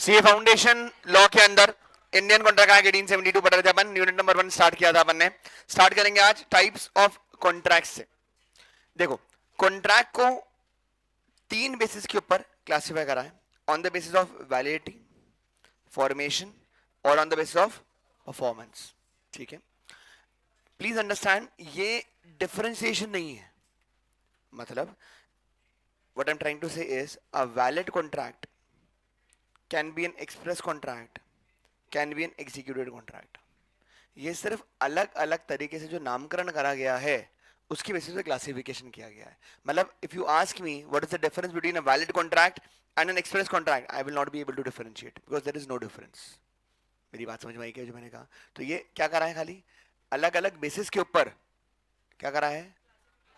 CA foundation law के अंदर Indian contract act 1872 पढ़ रहे थे अपन, यूनिट नंबर 1 स्टार्ट किया था अपन ने। स्टार्ट करेंगे आज टाइप्स ऑफ कॉन्ट्रैक्ट से। देखो, कॉन्ट्रैक्ट को 3 बेसिस के ऊपर क्लासिफाई करा है, on the basis of validity, formation और on the basis of performance. ठीक है, प्लीज अंडरस्टैंड, ये डिफरेंशिएशन नहीं है। मतलब what I'm trying to say is a valid contract can be an express contract, can be an executed contract. ये सिर्फ अलग अलग तरीके से जो नामकरण करा गया है उसकी बेसिस पे क्लासिफिकेशन किया गया है। मतलब if you ask me what is the difference between a valid contract and an express contract, I will not be able to differentiate because there is no difference. मेरी बात समझ में आई क्या जो मैंने कहा? तो ये क्या करा है, खाली अलग अलग बेसिस के ऊपर क्या करा है,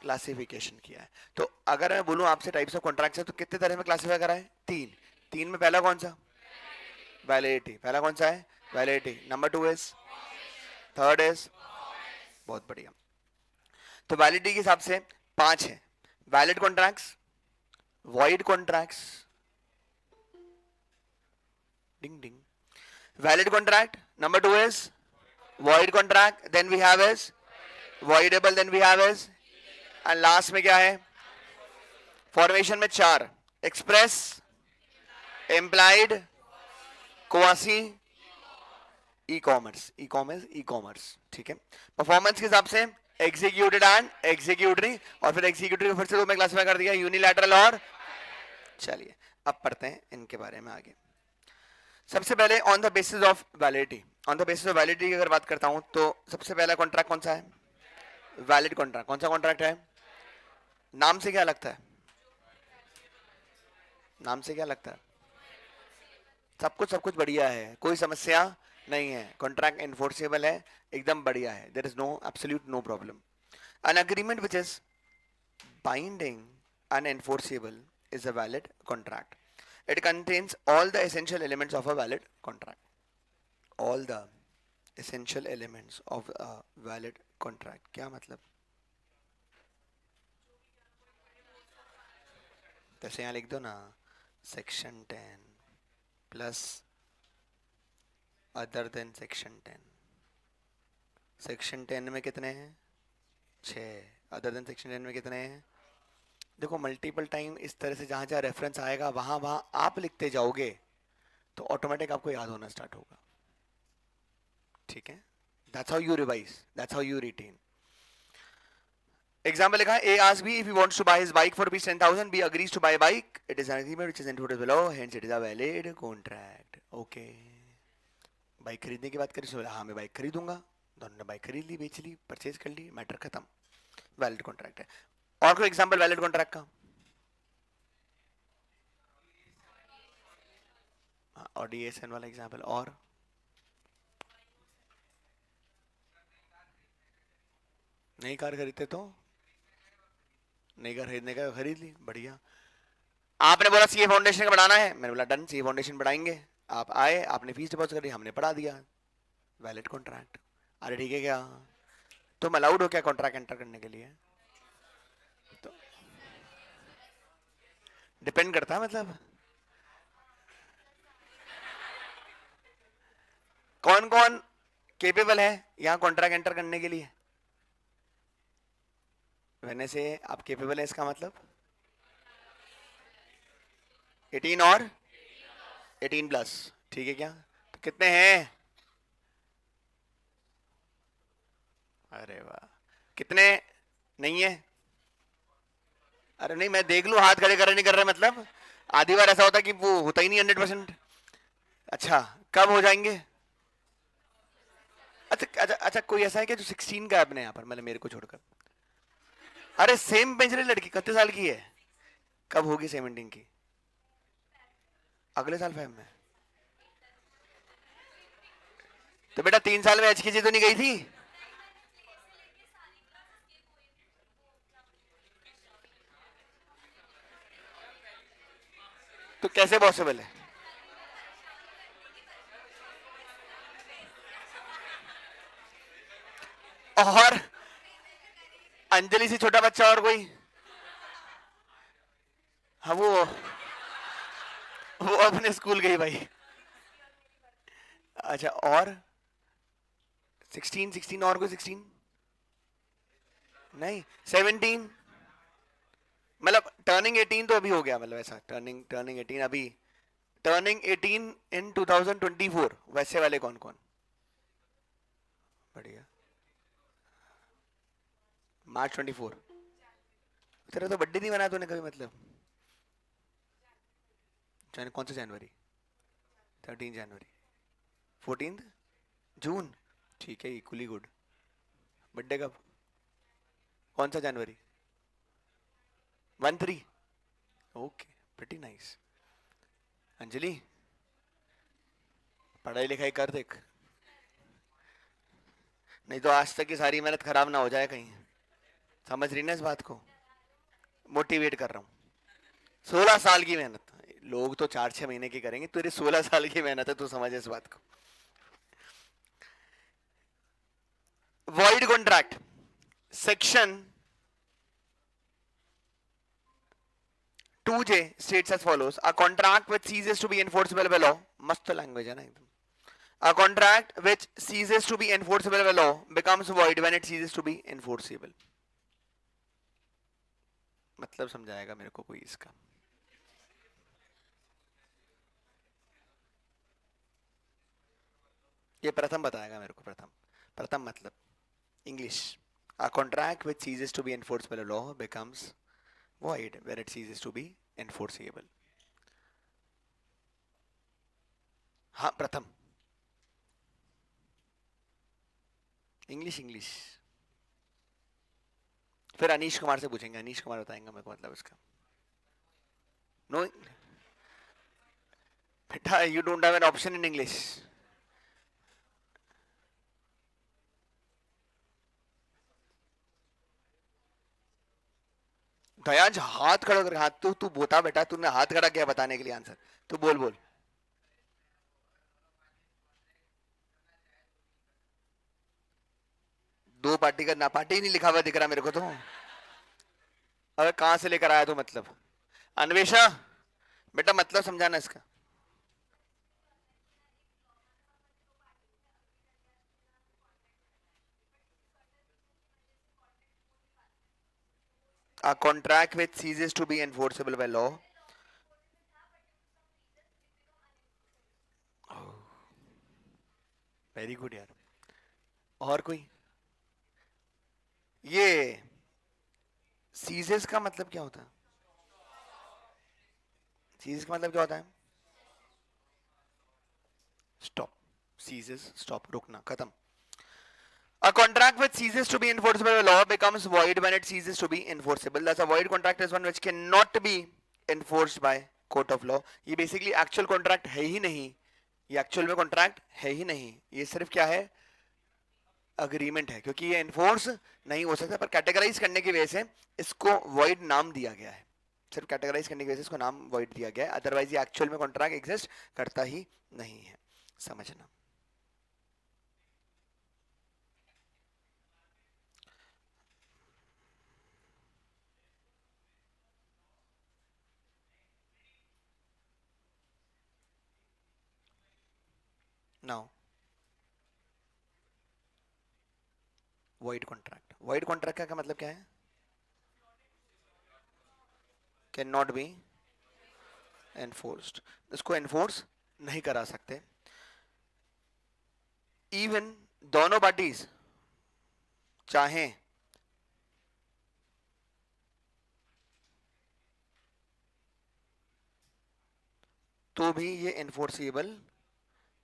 क्लासिफिकेशन किया है। तो अगर मैं बोलूं आपसे टाइप्स ऑफ कॉन्ट्रैक्ट्स है तो कितने तरह में क्लासिफाई करा है? 3। 3 में पहला कौन सा? वैलिडिटी। पहला कौन सा है? Validity. Number 2 is, third is, बहुत बढ़िया। तो वैलिडिटी के हिसाब से 5 है। Valid contracts, void contracts, ding ding, valid contract, number 2 is void contract, then we have is voidable, then we have is, and last में क्या है? फॉर्मेशन में 4, express, implied, quasi, e commerce. E commerce, e commerce. ठीक है, performance के हिसाब से executed and executory, और फिर एग्जीक्यूटरी को फिर से 2 में क्लासिफाई कर दिया, यूनिलैटरल और। चलिए अब पढ़ते हैं इनके बारे में आगे। सबसे पहले on the basis of validity. On the basis of validity की अगर बात करता हूं तो सबसे पहला कॉन्ट्रैक्ट कौन सा है? Valid contract. कौन सा कॉन्ट्रैक्ट है? नाम से क्या लगता है? नाम से क्या लगता है? सब कुछ बढ़िया है, कोई समस्या नहीं है, कॉन्ट्रैक्ट एनफोर्सेबल है, एकदम बढ़िया है, there is no absolute no problem. An agreement which is binding and enforceable is a valid contract. It contains all the essential elements of a valid contract. All the essential elements of a valid contract. क्या मतलब? जैसे यहाँ लिख दो ना, section 10 plus other than section 10। Section 10 में कितने हैं? 6। अदर देन सेक्शन 10 में कितने हैं? देखो, मल्टीपल टाइम इस तरह से जहां जहां रेफरेंस आएगा वहां वहां आप लिखते जाओगे तो ऑटोमेटिक आपको याद होना स्टार्ट होगा। ठीक है, that's how you revise, that's how you retain. Example लिखा है, A asks B if he wants to buy his bike for rupees 10,000, B agrees to buy bike, it is an agreement which is included below, hence it is a valid contract. Okay, bike खरीदने की बात करी, सो हाँ मैं bike खरीदूंगा, दोनों ने bike खरीद ली, बेच ली, परचेज कर ली, मैटर खत्म, वैलिड कॉन्ट्रैक्ट है। और कोई एग्जाम्पल वैलिड कॉन्ट्रैक्ट का? और डीएसएन वाला एग्जाम्पल। और नई कार खरीदते तो नई कार खरीदने का खरीद ली, बढ़िया। आपने बोला सीए फाउंडेशन का बढ़ाना है, मैंने बोला डन, सीए फाउंडेशन बढ़ाएंगे। आप आए, आपने फीस डिपॉजिट करी, हमने पढ़ा दिया, वैलिड कॉन्ट्रैक्ट। अरे ठीक है, क्या तुम अलाउड हो क्या कॉन्ट्रैक्ट एंटर करने के लिए? तो डिपेंड करता है, मतलब कौन कौन केपेबल है यहाँ कॉन्ट्रैक्ट एंटर करने के लिए। वरना से आप केपेबल है इसका मतलब 18 और 18 प्लस। ठीक है, क्या तो कितने हैं? अरे वाह, कितने नहीं है? अरे नहीं, मैं देख लूं हाथ खड़े कर रहे नहीं कर रहे, मतलब आधी बार ऐसा होता है कि वो होता ही नहीं 100%। अच्छा, कब हो जाएंगे? अच्छा अच्छा अच्छा, कोई ऐसा है कि जो 16 का है अपने यहाँ पर, मतलब मेरे को छोड़कर? अरे सेम बेंच रही लड़की कितने साल की है? कब होगी 17 की? अगले साल फैम में? तो बेटा 3 साल में एचकेजी तो नहीं गई थी? तो कैसे पॉसिबल है? और अंजलि से छोटा बच्चा और कोई? हाँ, वो अपने स्कूल गई भाई। अच्छा, और 16, 16 और कोई 16? नहीं, 17। मतलब टर्निंग 18 तो अभी हो गया, मतलब ऐसा टर्निंग टर्निंग 18 अभी, टर्निंग 18 इन 2024, वैसे वाले कौन कौन? बढ़िया। मार्च 24। तेरा तो बर्थडे नहीं मनाया तूने कभी मतलब? कौन सा जनवरी? 13 जनवरी। 14 जून। ठीक है, इक्वली गुड। बर्थडे कब? कौन सा जनवरी? 13। Okay, pretty nice. अंजलि, पढ़ाई लिखाई कर देख, नहीं तो आज तक की सारी मेहनत खराब ना हो जाए कहीं। समझ रही ना इस बात को? मोटिवेट कर रहा हूँ। 16 साल की मेहनत, लोग तो 4-6 महीने की करेंगे, तेरी 16 साल की मेहनत है, तू समझ इस बात को। Void contract, section 2J states as follows: a contract which ceases to be enforceable by law, मस्त लैंग्वेज है ना एकदम, a contract which ceases to be enforceable by law becomes void when it ceases to be enforceable. मतलब समझाएगा मेरे को कोई इसका? ये प्रथम बताएगा मेरे को, प्रथम। प्रथम मतलब English. A contract which ceases to be enforced by law becomes void when it ceases to be enforceable. हाँ, प्रथम। English English. फिर अनीश कुमार से पूछेंगे, अनीश कुमार बताएंगे मेरे को मतलब इसका। नो बेटा, you don't have an option in English. दयाज हाथ खड़ा कर, हाथ, तू तू बोता बेटा, तूने हाथ खड़ा किया बताने के लिए आंसर। तू बोल बोल। दो पार्टी का ना, पार्टी ही नहीं लिखा हुआ दिख रहा मेरे को तो। अबे कहां से लेकर आया तू मतलब? अन्वेषा, बेटा मतलब समझाना इसका। A contract which ceases to be enforceable by law. Very good यार। और कोई? ये सीजेस का मतलब क्या होता है? सीजेस का मतलब क्या होता है? स्टॉप। सीजेस स्टॉप, रुकना, खत्म। A contract which ceases to be enforceable by law becomes void when it ceases to be enforceable. Thus, a void contract is one which cannot be enforced by court of law. ये basically actual contract है ही नहीं, ये actual में contract है ही नहीं, ये सिर्फ क्या है? अग्रीमेंट है, क्योंकि ये एनफोर्स नहीं हो सकता, पर कैटेगराइज करने की वजह से इसको वॉइड नाम दिया गया है। सिर्फ कैटेगराइज करने की वजह से इसको नाम वॉइड दिया गया है, अदरवाइज ये एक्चुअल में कॉन्ट्रैक्ट एग्जिस्ट करता ही नहीं है। समझना। Now void contract, void contract का मतलब क्या है? कैन नॉट बी एनफोर्स्ड, इसको एनफोर्स नहीं करा सकते। इवन दोनों पार्टीज चाहें तो भी ये एनफोर्सेबल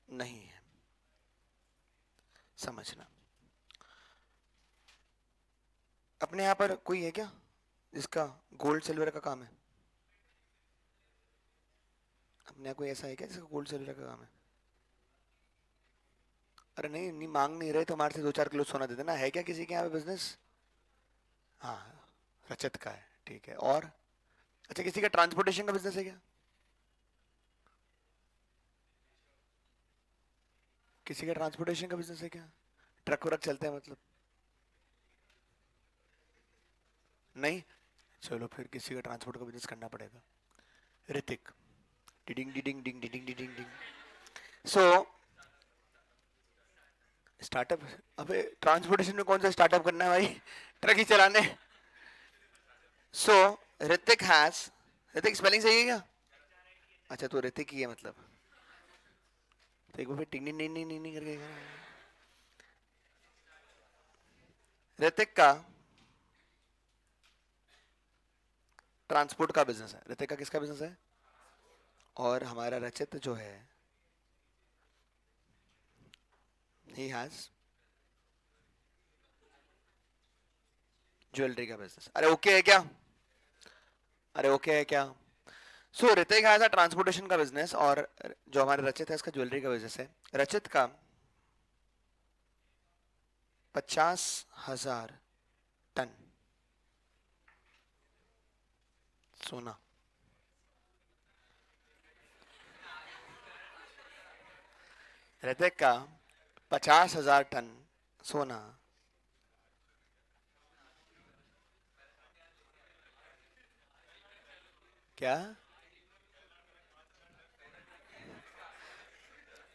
नहीं है। समझना। अपने यहां पर कोई है क्या जिसका गोल्ड सिल्वर का काम है? अपने यहाँ कोई ऐसा है क्या जिसका गोल्ड सिल्वर का काम है? अरे नहीं नहीं, मांग नहीं रहे तो हमारे से 2-4 किलो सोना दे देना। है क्या किसी के यहाँ पे बिजनेस? हाँ, रचत का है, ठीक है। और अच्छा, किसी का ट्रांसपोर्टेशन का बिजनेस है क्या? किसी का ट्रांसपोर्टेशन का बिजनेस है क्या? ट्रक व्रक चलते हैं मतलब? नहीं? चलो फिर किसी का ट्रांसपोर्ट का बिजनेस करना पड़ेगा। ऋतिक। डिडिंग डिडिंग डिंग डिडिंग डिडिंग डिंग। सो स्टार्टअप? अबे ट्रांसपोर्टेशन में कौन सा स्टार्टअप करना है भाई, ट्रक ही चलाने। सो ऋतिक हैज, ऋतिक स्पेलिंग सही है क्या? अच्छा तो ऋतिक ही है मतलब, तो एक बार फिर टिंग टिंग टिंग टिंग टिंग करके। ऋतिक का ट्रांसपोर्ट का बिजनेस है। ऋतिक का किसका बिजनेस है? और हमारा रचित जो है, ही हैज ज्वेलरी का बिजनेस। अरे ओके है क्या? अरे ओके है क्या? सो ऋतिक हैज अ ट्रांसपोर्टेशन का बिजनेस, और जो हमारे रचित है इसका ज्वेलरी का बिजनेस है। रचित का 50,000 टन सोना। ऋतिक का 50,000 टन सोना। क्या?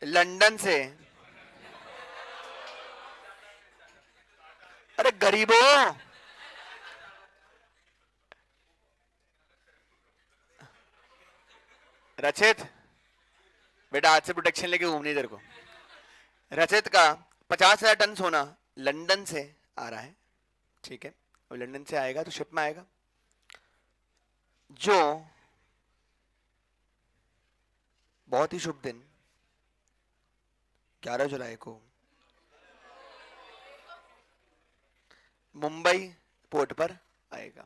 लंदन से? अरे गरीबों, रचित बेटा आज से प्रोटेक्शन लेके घूमनी तेरे को। रचित का 50,000 टन सोना लंदन से आ रहा है, ठीक है? और लंदन से आएगा तो शिप में आएगा, जो बहुत ही शुभ दिन 11 जुलाई को मुंबई पोर्ट पर आएगा।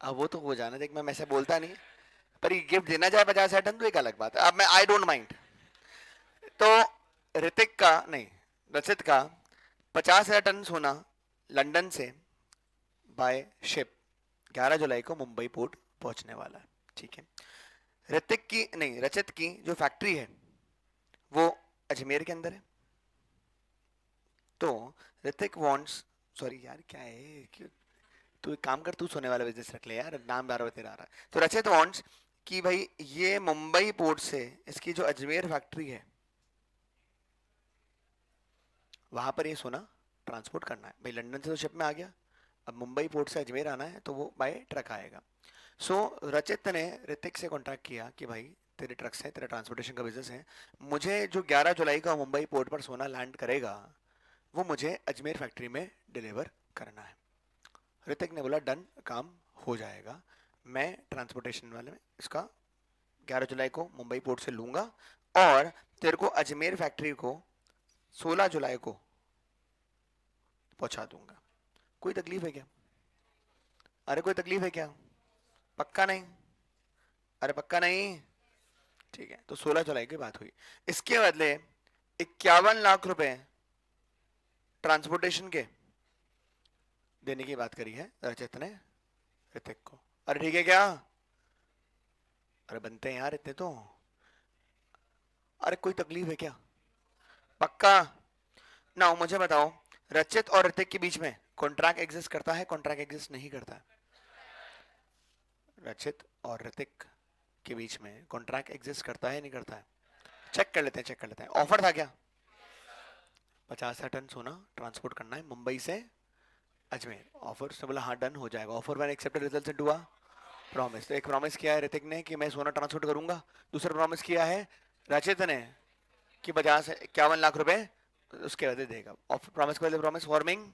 अब वो तो हो जाना, देख मैं ऐसे बोलता नहीं, पर ये गिफ्ट देना चाहे 50,000 टन तो एक अलग बात है। अब मैं आई डोंट माइंड। तो ऋतिक का नहीं, रचित का 50,000 टन सोना लंदन से बाय शिप 11 जुलाई को मुंबई पोर्ट पहुंचने वाला है, ठीक है? ऋतिक की नहीं, रचित की जो फैक्ट्री है वो अजमेर के अंदर है। तो ऋतिक वांट्स, सॉरी यार क्या है, क्यों? तू एक काम कर, तू सोने वाला बिजनेस रख ले यार, नाम बार बार तेरा आ रहा है। तो रचित वांट्स कि भाई ये मुंबई पोर्ट से इसकी जो अजमेर फैक्ट्री है वहां पर ये सोना ट्रांसपोर्ट करना है। भाई लंदन से तो शिप में आ गया, अब मुंबई पोर्ट से अजमेर आना है तो वो बाय ट्रक आएगा। सो रचित ने ऋतिक से कॉन्टैक्ट किया कि भाई तेरे ट्रक्स हैं, तेरा ट्रांसपोर्टेशन का बिजनेस है, मुझे जो 11 जुलाई का मुंबई पोर्ट पर सोना लैंड करेगा वो मुझे अजमेर फैक्ट्री में डिलीवर करना है। ऋतिक ने बोला डन, काम हो जाएगा, मैं ट्रांसपोर्टेशन वाले में इसका 11 जुलाई को मुंबई पोर्ट से लूंगा, और तेरे को अजमेर फैक्ट्री को 16 जुलाई को पहुंचा दूंगा। कोई तकलीफ है क्या? अरे कोई तकलीफ है क्या? पक्का नहीं? अरे पक्का नहीं? ठीक है, तो 16 जुलाई की बात हुई। इसके बदले 51 लाख रुपए ट्रांसपोर्टेशन के देने की बात करी है रचित ने ऋतिक को। अरे ठीक है क्या? अरे बनते हैं यार इतने तो। अरे कोई तकलीफ है क्या? पक्का? ना मुझे बताओ, रचित और ऋतिक के बीच में कॉन्ट्रैक्ट एग्जिस्ट करता है, कॉन्ट्रैक्ट एग्जिस्ट नहीं करता है? रचित और ऋतिक के बीच में कॉन्ट्रैक्ट एग्जिस्ट करता है नहीं करता है? चेक कर लेते हैं, चेक कर लेते हैं। ऑफर था क्या? 50,000 टन सोना ट्रांसपोर्ट करना है मुंबई से अजमेर। ऑफर से बोला हाँ डन हो जाएगा। ऑफर मैंने एक्सेप्टेड, रिजल्ट से हुआ प्रॉमिस। तो एक प्रॉमिस किया है ऋतिक ने कि मैं सोना ट्रांसपोर्ट करूंगा, दूसरा प्रॉमिस किया है रचित ने कि 51 लाख रुपए उसके बदले देगा। ऑफर प्रॉमिस के बदले प्रॉमिस फॉर्मिंग,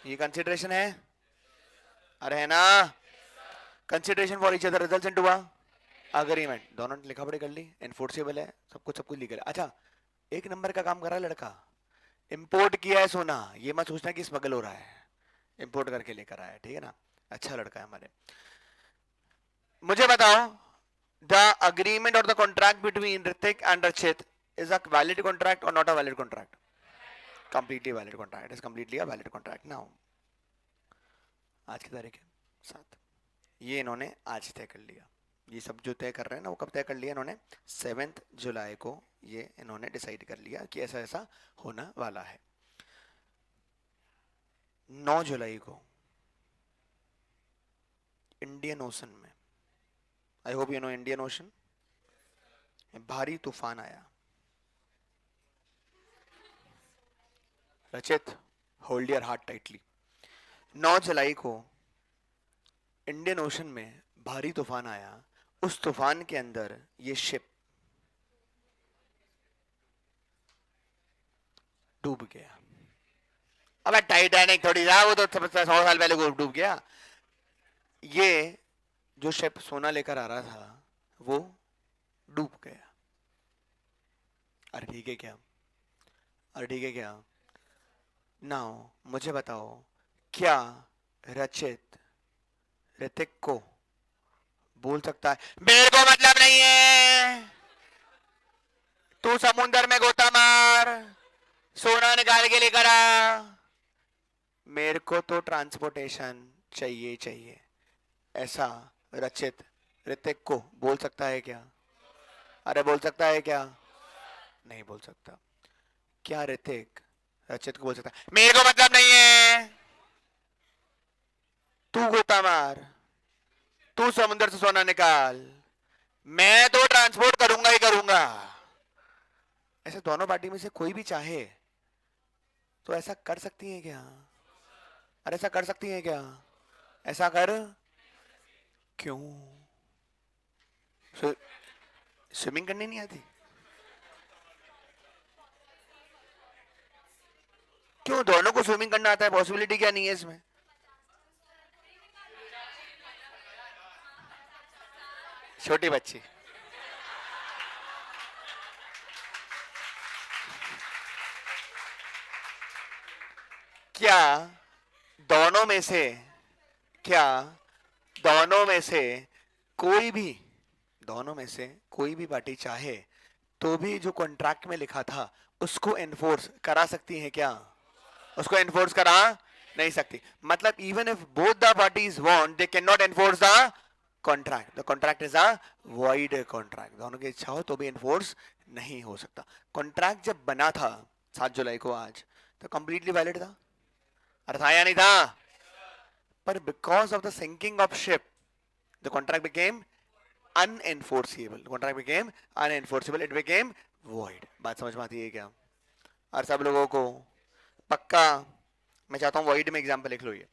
ये कंसिडरेशन है। अरे है ना? Consideration for each other result हुआ अग्रीमेंट, दोनों ने लिखा पढ़ी कर ली, एनफोर्सेबल है, सब कुछ लीगल है। अच्छा, एक नंबर का काम कर रहा है लड़का, इंपोर्ट किया है सोना, ये मत सोचना कि स्मगल हो रहा है, इंपोर्ट करके लेकर आया है, ठीक है ना? अच्छा लड़का है हमारे। मुझे बताओ, द अग्रीमेंट और the contract between Hrithik and रचित इज अ वैलिड कॉन्ट्रैक्ट और not a valid contract? Completely valid contract, is completely a valid contract. Now आज की तारीख है 7, ये इन्होंने आज तय कर लिया। ये सब जो तय कर रहे हैं ना वो कब तय कर लिया इन्होंने? 7 जुलाई को ये इन्होंने डिसाइड कर लिया कि ऐसा ऐसा होना वाला है। 9 जुलाई को इंडियन ओशन में, I hope you know Indian ocean, भारी तूफान आया। रचित, होल्ड योर हार्ट टाइटली। 9 जुलाई को इंडियन ओशन में भारी तूफान आया। उस तूफान के अंदर ये शिप डूब गया। अबे टाइटैनिक थोड़ी था, वो तो 100 साल पहले को डूब गया। ये जो शिप सोना लेकर आ रहा था वो डूब गया। अरे ठीक है क्या? अरे ठीक है क्या? नाउ मुझे बताओ, क्या रचित ऋतिक को बोल सकता है मेरे को मतलब नहीं है, तू समुंदर में गोता मार, सोना निकाल के लेकर आ, मेरे को तो ट्रांसपोर्टेशन चाहिए चाहिए, ऐसा रचित ऋतिक को बोल सकता है क्या? अरे बोल सकता है क्या? नहीं बोल सकता। क्या ऋतिक रचित को बोल सकता है मेरे को मतलब नहीं है, तू गोता मार, तू समुद्र से सोना निकाल, मैं तो ट्रांसपोर्ट करूंगा ही करूंगा? ऐसे दोनों पार्टी में से कोई भी चाहे तो ऐसा कर सकती है क्या? अरे ऐसा कर सकती है क्या? ऐसा कर, क्यों? स्विमिंग करने नहीं आती? क्यों दोनों को स्विमिंग करना आता है, पॉसिबिलिटी क्या नहीं है इसमें? छोटी बच्ची, क्या दोनों में से, क्या दोनों में से कोई भी, दोनों में से कोई भी पार्टी चाहे तो भी जो कॉन्ट्रैक्ट में लिखा था उसको एनफोर्स करा सकती है क्या? उसको एनफोर्स करा नहीं सकती। मतलब even if both the parties want they can not enforce the contract, the contract is a void contract. दोनों की इच्छा हो तो भी एनफोर्स नहीं हो सकता। कॉन्ट्रैक्ट जब बना था 7 जुलाई को आज, तो कंप्लीटली वैलिड था, अरे था या नहीं था? पर because of the sinking of ship the contract became unenforceable, contract became unenforceable, it became void. बात समझ में आती है क्या? और सब लोगों को पक्का मैं चाहता हूं वॉइड में एग्जांपल लिख लो ये।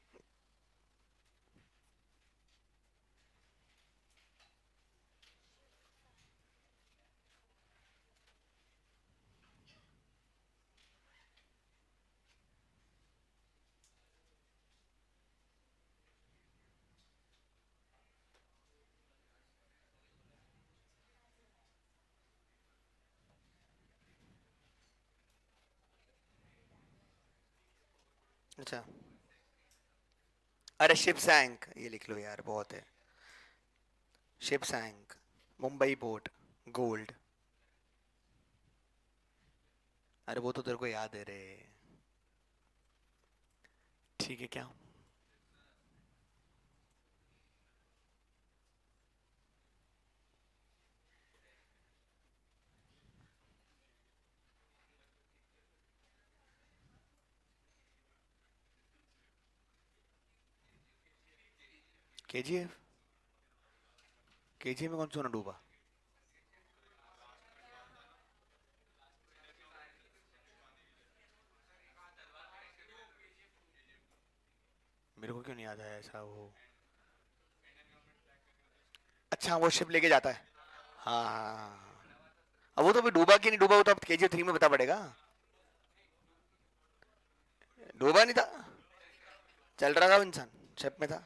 अच्छा, अरे शिप सैंक ये लिख लो यार, बहुत है। Ship sank, Mumbai port, gold. अरे वो तो तेरे को याद है रे, ठीक है क्या? केजीएफ, केजीएफ में कौन सोना डूबा? मेरे को क्यों नहीं याद है ऐसा वो। अच्छा वो शिप लेके जाता है, हाँ हाँ हाँ, हाँ। अब वो तो भी डूबा कि नहीं डूबा वो तो अब केजीएफ 3 में बता पड़ेगा। डूबा नहीं था, चल रहा था वो इंसान, शिप में था।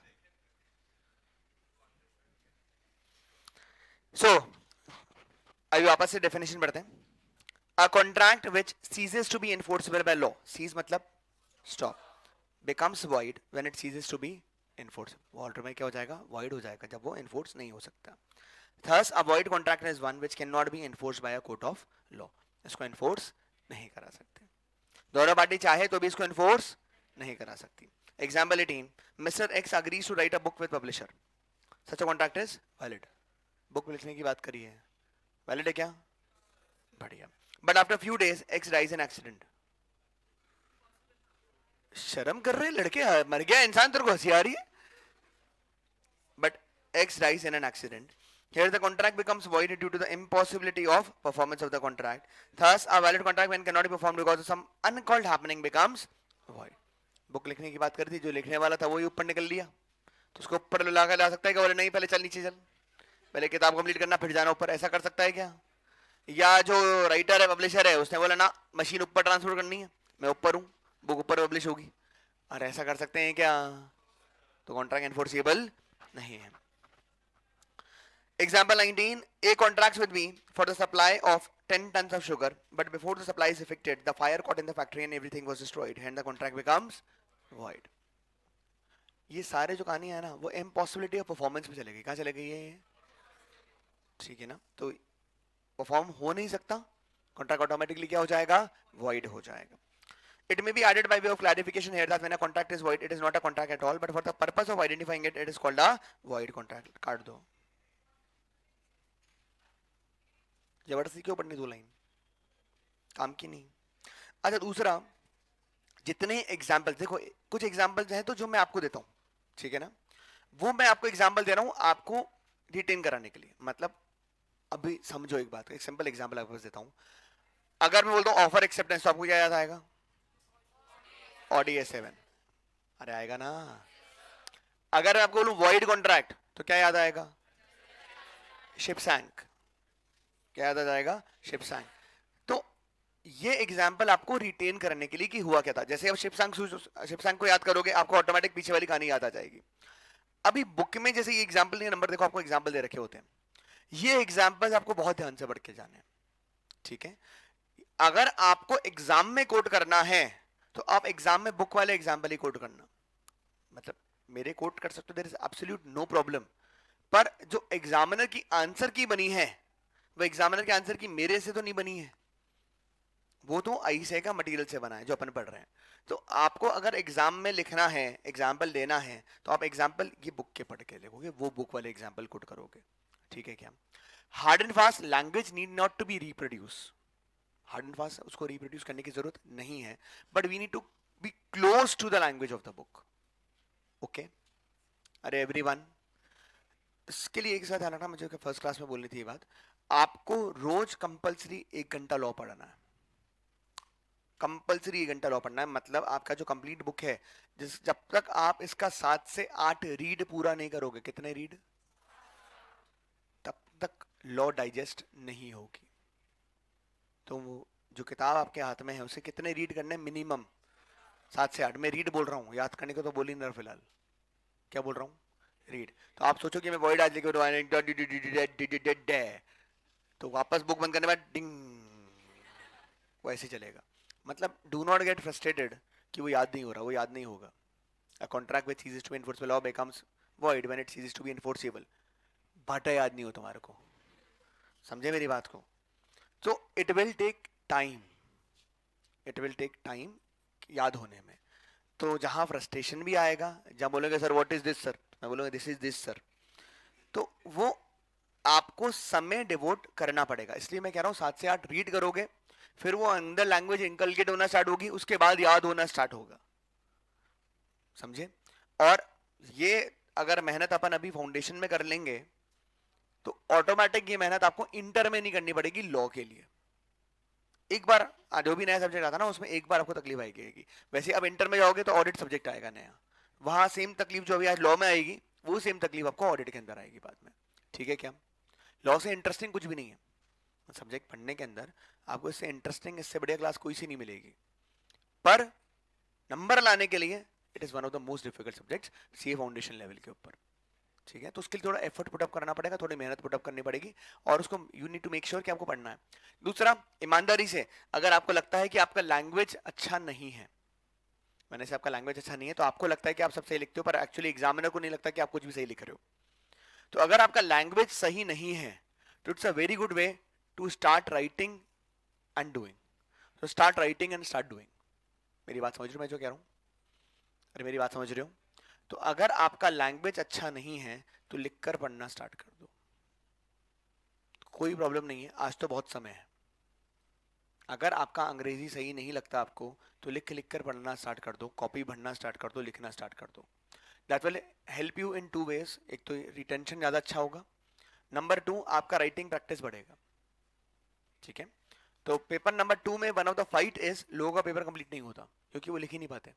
सो अभी वापस से डेफिनेशन पढ़ते हैं। A contract which ceases to be enforceable by law, cease मतलब stop, becomes void when it ceases to be enforced। Water में क्या हो जाएगा? void हो जाएगा जब वो enforce नहीं हो सकता। thus a void contract is one which cannot be enforced by a court of law। इसको enforce नहीं करा सकते, दोनों पार्टी चाहे तो भी इसको enforce नहीं करा सकती। example 18, Mr. X agrees to write a book with publisher, such a contract is valid। Book लिखने की बात करी है, वैलिड है क्या? बढ़िया। But after few days X dies in accident. शर्म कर रहे लड़के, मर गया इंसान, तेरे को हंसी आ रही है? But X dies in an accident, Here the contract becomes void due to the impossibility of performance of the contract. Thus, a valid contract when cannot be performed because of some uncalled happening becomes void. Book लिखने की बात करी थी, जो लिखने वाला था वही ऊपर निकल लिया, तो उसको ऊपर ला के ला सकता है क्या? बोले नहीं, पहले चल नीचे चल, पहले किताब कंप्लीट करना फिर जाना ऊपर, ऐसा कर सकता है क्या? या जो राइटर है, पब्लिशर है, उसने बोला ना मशीन ऊपर ट्रांसफर करनी है, मैं ऊपर हूँ, बुक ऊपर पब्लिश होगी, और ऐसा कर सकते हैं क्या? तो कॉन्ट्रैक्ट एनफोर्सिबल नहीं है. Example 19, A contracts with me for the supply of 10 tons of sugar, but before the supply is effected, the fire caught in the factory and everything was destroyed. Hence the contract becomes void. ये सारे जो कहानी है ना, वो impossibility of performance पे चलेगी. कहाँ चलेगी ये? ठीक है ना, तो परफॉर्म हो नहीं सकता, कॉन्ट्रैक्ट ऑटोमेटिकली क्या हो जाएगा? void हो जाएगा. It may be added by way of clarification here that when a contract is void, it is not a contract at all, but for the purpose of identifying it, it is called a void contract. काट दो, जबरदस्ती क्यों पढ़नी दो line, काम की नहीं. अच्छा, दूसरा, जितने एग्जाम्पल देखो, कुछ एग्जाम्पल्स हैं तो जो मैं आपको देता हूं, ठीक है ना, वो मैं आपको एग्जाम्पल दे रहा हूं आपको रिटेन कराने के लिए. मतलब अभी समझो एक बात, एक सिंपल एग्जाम्पल आपको देता हूं. अगर मैं बोलता हूं ऑफर एक्सेप्टेंस, तो आपको क्या याद आएगा? ODA7. अरे आएगा ना. अगर मैं आपको बोलूं वॉइड कॉन्ट्रैक्ट, तो क्या याद आएगा? शिप सैंक. क्या याद आ जाएगा? शिप सैंक. तो ये एग्जाम्पल आपको रिटेन करने के लिए कि हुआ क्या था. जैसे आप शिप सैंक को याद करोगे, आपको ऑटोमेटिक पीछे वाली कहानी याद आ जाएगी. अभी बुक में जैसे ये एग्जाम्पल नहीं, नंबर देखो, आपको एग्जाम्पल दे रखे होते हैं, ये एग्जाम्पल आपको बहुत ध्यान से पढ़ के जाने हैं. ठीक है, अगर आपको एग्जाम में कोट करना है तो आप एग्जाम में बुक वाले एग्जाम्पल ही कोट करना. मतलब मेरे कोट कर सकते हो, there is absolute no problem, पर जो एग्जामिनर की आंसर की बनी है, वो एग्जामिनर के आंसर की मेरे से तो नहीं बनी है, वो तो आईसे का मटेरियल से बना है जो अपन पढ़ रहे हैं. तो आपको अगर एग्जाम में लिखना है, एग्जाम्पल देना है, तो आप एग्जाम्पल ये बुक के पढ़ के लिखोगे, वो बुक वाले एग्जाम्पल कोट करोगे. ठीक है क्या? Hard and fast language need not to be reproduce. Hard and fast उसको रिप्रोड्यूस करने की जरूरत नहीं है, but we need to be close to the language of the book. Okay, अरे एवरीवन, इसके लिए एक साथ ध्यान रखना, मुझे फर्स्ट क्लास में बोलनी थी ये बात. आपको रोज कंपलसरी 1 घंटा लॉ पढ़ना है. कंपलसरी 1 घंटा लॉ पढ़ना है. मतलब आपका जो कंप्लीट बुक है, जब तक आप इसका 7 से 8 रीड पूरा नहीं करोगे, कितने रीड, तब तक लॉ डाइजेस्ट नहीं होगी. तो वो जो किताब आपके हाथ में है, उसे कितने रीड करने हैं? मिनिमम 7 से 8. मैं रीड बोल रहा हूँ, याद करने को तो बोल ही नहीं रहा फिलहाल. क्या बोल रहा हूँ? रीड. तो आप सोचो कि मैं वॉइड आज लिखे तो वापस बुक बंद करने के बाद डिंग, वो ऐसे चलेगा. मतलब डू नॉट गेट फ्रस्ट्रेटेड कि वो याद नहीं हो रहा, वो याद नहीं होगा. A contract which ceases to be enforceable law becomes void when it ceases to be enforceable. बाटा याद नहीं हो तुम्हारे को, समझे मेरी बात को? तो it will take time, it will take time याद होने में. तो जहां फ्रस्ट्रेशन भी आएगा, जहां बोलोगे sir what is this sir, मैं बोलूंगा दिस इज दिस सर, तो वो आपको समय डिवोट करना पड़ेगा. इसलिए मैं कह रहा हूं 7 से 8 रीड करोगे, फिर वो अंदर लैंग्वेज इनकलकेट होना स्टार्ट होगी, उसके बाद याद होना स्टार्ट होगा. समझे? और ये अगर मेहनत अपन अभी फाउंडेशन में कर लेंगे, तो ऑटोमेटिक ये मेहनत आपको इंटर में नहीं करनी पड़ेगी लॉ के लिए. एक बार जो भी नया सब्जेक्ट आता ना, उसमें एक बार आपको तकलीफ आएगी. वैसे अब इंटर में जाओगे तो ऑडिट सब्जेक्ट आएगा नया, वहां सेम तकलीफ जो अभी आज लॉ में आएगी, वो सेम तकलीफ आपको ऑडिट के अंदर आएगी बाद में. ठीक है क्या? लॉ से इंटरेस्टिंग कुछ भी नहीं है. सब्जेक्ट पढ़ने के अंदर आपको इससे इंटरेस्टिंग, इससे बढ़िया क्लास कोई सी नहीं मिलेगी, पर नंबर लाने के लिए it is one of the most difficult subjects CA foundation level के ऊपर. ठीक है, तो उसके लिए थोड़ा एफर्ट पुटअप करना पड़ेगा, थोड़ी मेहनत पुटअप करनी पड़ेगी, और उसको you need to make sure कि आपको पढ़ना है. दूसरा, ईमानदारी से, अगर आपको लगता है कि आपका लैंग्वेज अच्छा नहीं है, मैंने से आपका लैंग्वेज अच्छा नहीं है, तो आपको लगता है कि आप सब सही लिखते हो, पर एक्चुअली एग्जामिनर को नहीं लगता कि आप कुछ भी सही लिख रहे हो. तो अगर आपका लैंग्वेज सही नहीं है, तो it's a very good way to start writing and doing. तो start writing and start doing. मेरी बात समझ रहे हो मैं जो कह रहा हूँ? अरे मेरी बात समझ रहे हो? तो अगर आपका लैंग्वेज अच्छा नहीं है, तो लिखकर पढ़ना स्टार्ट कर दो, कोई प्रॉब्लम नहीं है, आज तो बहुत समय है. अगर आपका अंग्रेजी सही नहीं लगता आपको, तो लिख लिख कर पढ़ना स्टार्ट कर दो, कॉपी भरना स्टार्ट कर दो, लिखना स्टार्ट कर दो. That will help you in 2 ways. एक तो रिटेंशन ज़्यादा अच्छा होगा, नंबर 2 आपका राइटिंग प्रैक्टिस बढ़ेगा, ठीक है। तो पेपर नंबर 2 में one of the fight is लोगों का पेपर कंप्लीट नहीं होता क्योंकि वो लिख ही नहीं पाते।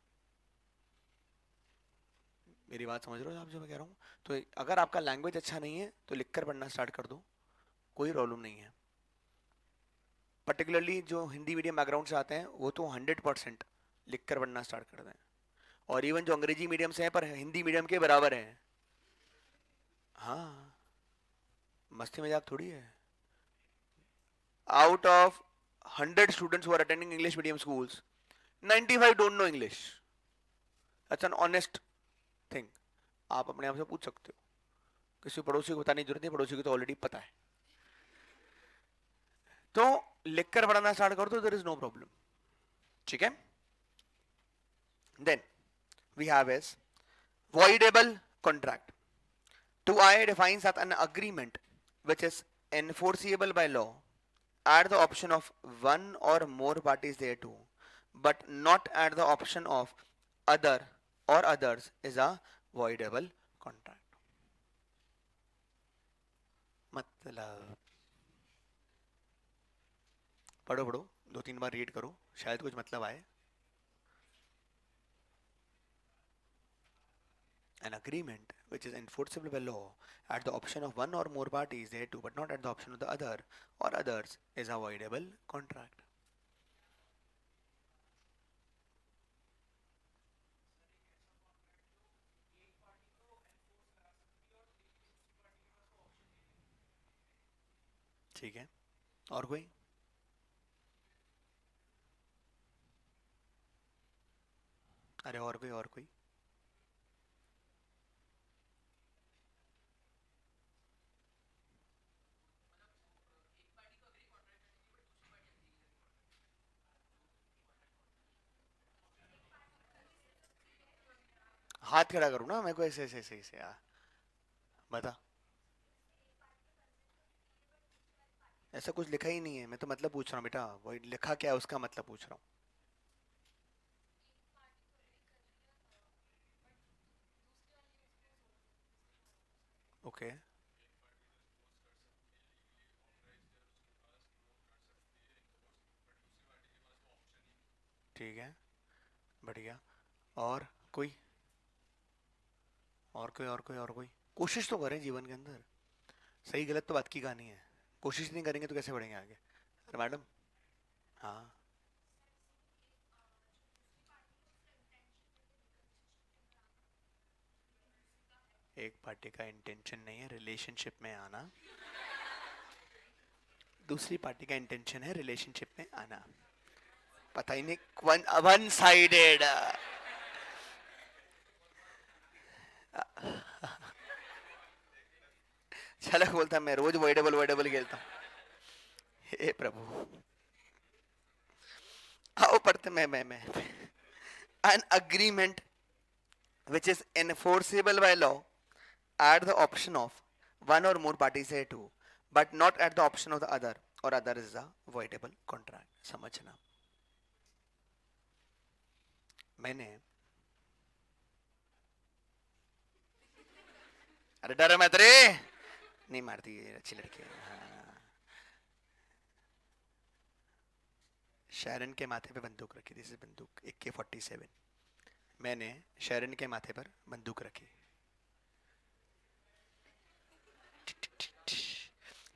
मेरी बात समझ रहे हो आप जो मैं कह रहा हूँ? तो अगर आपका लैंग्वेज अच्छा नहीं है तो लिखकर पढ़ना स्टार्ट कर दो, कोई प्रॉब्लम नहीं है। पर्टिकुलरली जो हिंदी मीडियम बैकग्राउंड से आते हैं वो तो 100% लिखकर पढ़ना स्टार्ट कर दें, और इवन जो अंग्रेजी मीडियम से हैं पर हिंदी मीडियम के बराबर हैं। हाँ, मस्ती मजाक थोड़ी है। Out of 100 students who are attending English medium schools, 95 don't know English. That's an honest thing. आप अपने आप से पूछ सकते हो, किसी पड़ोसी को बताने की जरूरत नहीं, पड़ोसी को तो ऑलरेडी पता है। तो लिखकर पढ़ना स्टार्ट कर दो, देयर इज नो प्रॉब्लम, ठीक है। Then we have is voidable contract. 2I defines that an agreement which is enforceable by law at the option of one or more parties thereto, but not at the option of other or others, is a voidable contract. मतलब पढ़ो पढ़ो, 2-3 बार read करो, शायद कुछ मतलब आए। An agreement which is enforceable by law at the option of one or more parties thereto, but not at the option of the other or others, is a voidable contract. ठीक है, और कोई? अरे और कोई, और कोई? हाथ खड़ा करूँ ना मेरे को, ऐसे ऐसे ऐसे ऐसे बता। ऐसा कुछ लिखा ही नहीं है, मैं तो मतलब पूछ रहा हूँ बेटा, वही लिखा क्या है उसका मतलब पूछ रहा हूँ। ओके, ठीक है, बढ़िया। और कोई, और कोई, और कोई, और कोई? कोशिश तो करें जीवन के अंदर। सही गलत तो बात की कहानी है, कोशिश नहीं करेंगे तो कैसे बढ़ेंगे आगे? अरे मैडम। हाँ, एक पार्टी का इंटेंशन नहीं है रिलेशनशिप में आना, दूसरी पार्टी का इंटेंशन है रिलेशनशिप में आना। पता ही नहीं, वन साइडेड। झलक बोलता मैं रोज वर्डेबल वर्डेबल खेलता हूँ। हे प्रभु, आओ पढ़ते। मैं an agreement which is enforceable by law at the option of one or more parties thereto, but not at the option of the other or other, is a voidable contract। समझना। मैंने, अरे डर मत रे, नहीं मारती ये, अच्छी लड़की है। हाँ। शैरन के माथे पे बंदूक रखी, दिस इज बंदूक AK-47। मैंने शैरन के माथे पर बंदूक रखी,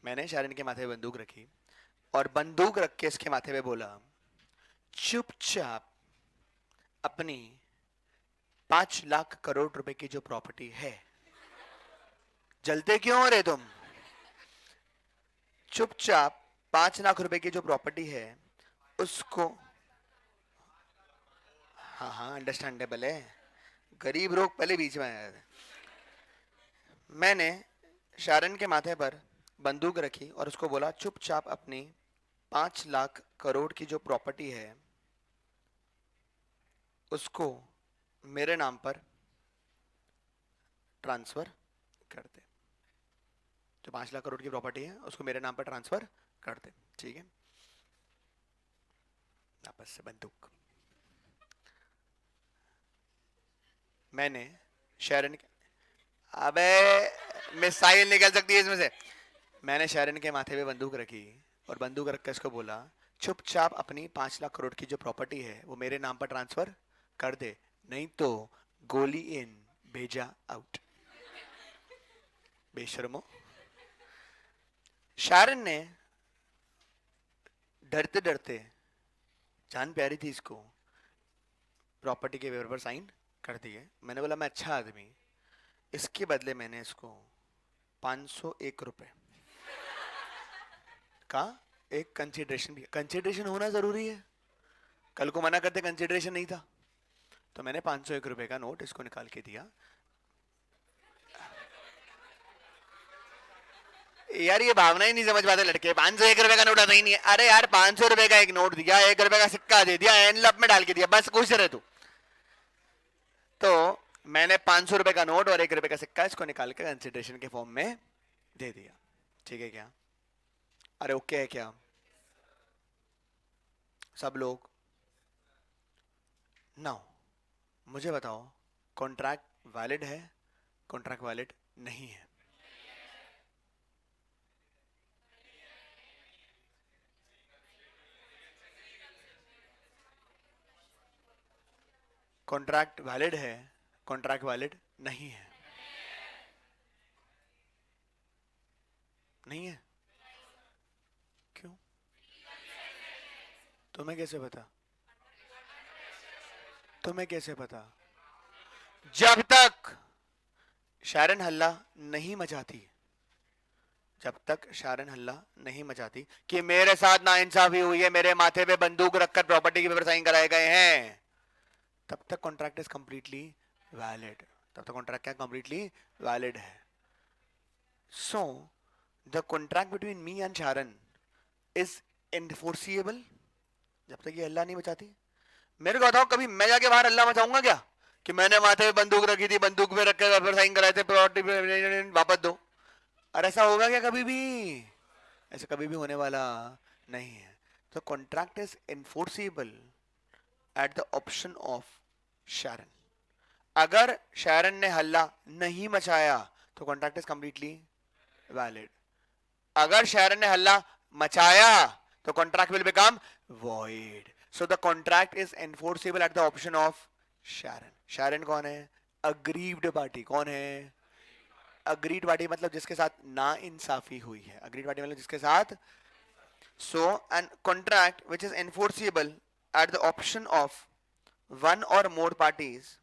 मैंने शैरन के माथे पे बंदूक रखी और बंदूक रख के इसके माथे पे बोला, चुपचाप अपनी 5 लाख करोड़ रुपए की जो प्रॉपर्टी है, जलते क्यों हो रे तुम, चुपचाप 5 लाख रुपए की जो प्रॉपर्टी है उसको। हाँ हाँ, अंडरस्टैंडेबल है, गरीब लोग पहले बीच में आया था। मैंने शारन के माथे पर बंदूक रखी और उसको बोला, चुपचाप अपनी 5 लाख करोड़ की जो प्रॉपर्टी है उसको मेरे नाम पर ट्रांसफर कर दे। जो 5 लाख करोड़ की प्रॉपर्टी है उसको मेरे नाम पर ट्रांसफर कर दे, ठीक है। वापस से बंदूक। मैंने शैरन के, अबे मिसाइल निकल सकती है इसमें से। मैंने शारन के माथे पे बंदूक रखी और बंदूक रख कर इसको बोला, चुपचाप अपनी 5 लाख करोड़ की जो प्रॉपर्टी है वो मेरे नाम पर ट्रांसफर कर दे, नहीं तो गोली इन भेजा आउट। बेशर्मो। शारन ने डरते डरते, जान प्यारी थी इसको, प्रॉपर्टी के पेपर पर साइन कर दिए। मैंने बोला मैं अच्छा आदमी, इसके बदले मैंने इसको 501 रुपए का एक कंसिडरेशन भी, कंसिडरेशन होना जरूरी है, कल को मना करते कंसिडरेशन नहीं था, तो मैंने 501 रुपए का नोट इसको निकाल के दिया। यार ये भावना ही नहीं समझ पाते लड़के, 501 रुपए का नोट आता ही नहीं है। अरे यार 500 रुपए का एक नोट दिया, 1 रुपए का सिक्का दे दिया, एनलप में डाल के दिया, बस खुश रहे तू। तो मैंने 500 रुपए का नोट और 1 रुपए का सिक्का इसको निकाल के कंसिडरेशन के फॉर्म में दे दिया। ठीक है क्या? अरे ओके है क्या सब लोग? नाउ मुझे बताओ, कॉन्ट्रैक्ट वैलिड है, कॉन्ट्रैक्ट वैलिड नहीं है? कॉन्ट्रैक्ट वैलिड है, कॉन्ट्रैक्ट वैलिड नहीं है? नहीं है? क्यों? तुम्हें कैसे पता? तुम्हें कैसे पता? जब तक शारन हल्ला नहीं मचाती, जब तक शारन हल्ला नहीं मचाती कि मेरे साथ नाइंसाफी हुई है, मेरे माथे पे बंदूक रखकर प्रॉपर्टी के पेपर साइन कराए गए हैं, तब तक कॉन्ट्रैक्ट इज कंप्लीटली वैलिड। तब तक कॉन्ट्रैक्ट क्या कंप्लीटली वैलिड है? So the contract between me and Sharon is enforceable जब तक ये हल्ला नहीं मचाती। मेरे को बताओ, कभी मैं जाके बाहर हल्ला मचाऊंगा क्या कि मैंने माथे पे बंदूक रखी थी, बंदूक पे रख कर साइन कराए थे, प्रॉपर्टी पे वापस दो? और ऐसा होगा क्या कभी भी? ऐसा कभी भी होने वाला नहीं है। तो contract is enforceable at the option of Sharon. अगर शारन ने हल्ला नहीं मचाया तो कॉन्ट्रैक्ट इज कंप्लीटली वैलिड। अगर शारन ने हल्ला मचाया तो contract will become void. So the contract is enforceable at the option of Sharon. Sharon कौन है? Aggrieved party. कौन है? अग्रीड पार्टी मतलब जिसके साथ ना इंसाफी हुई है। अग्रीड पार्टी मतलब जिसके साथ। So an contract which is enforceable at the option of one or more parties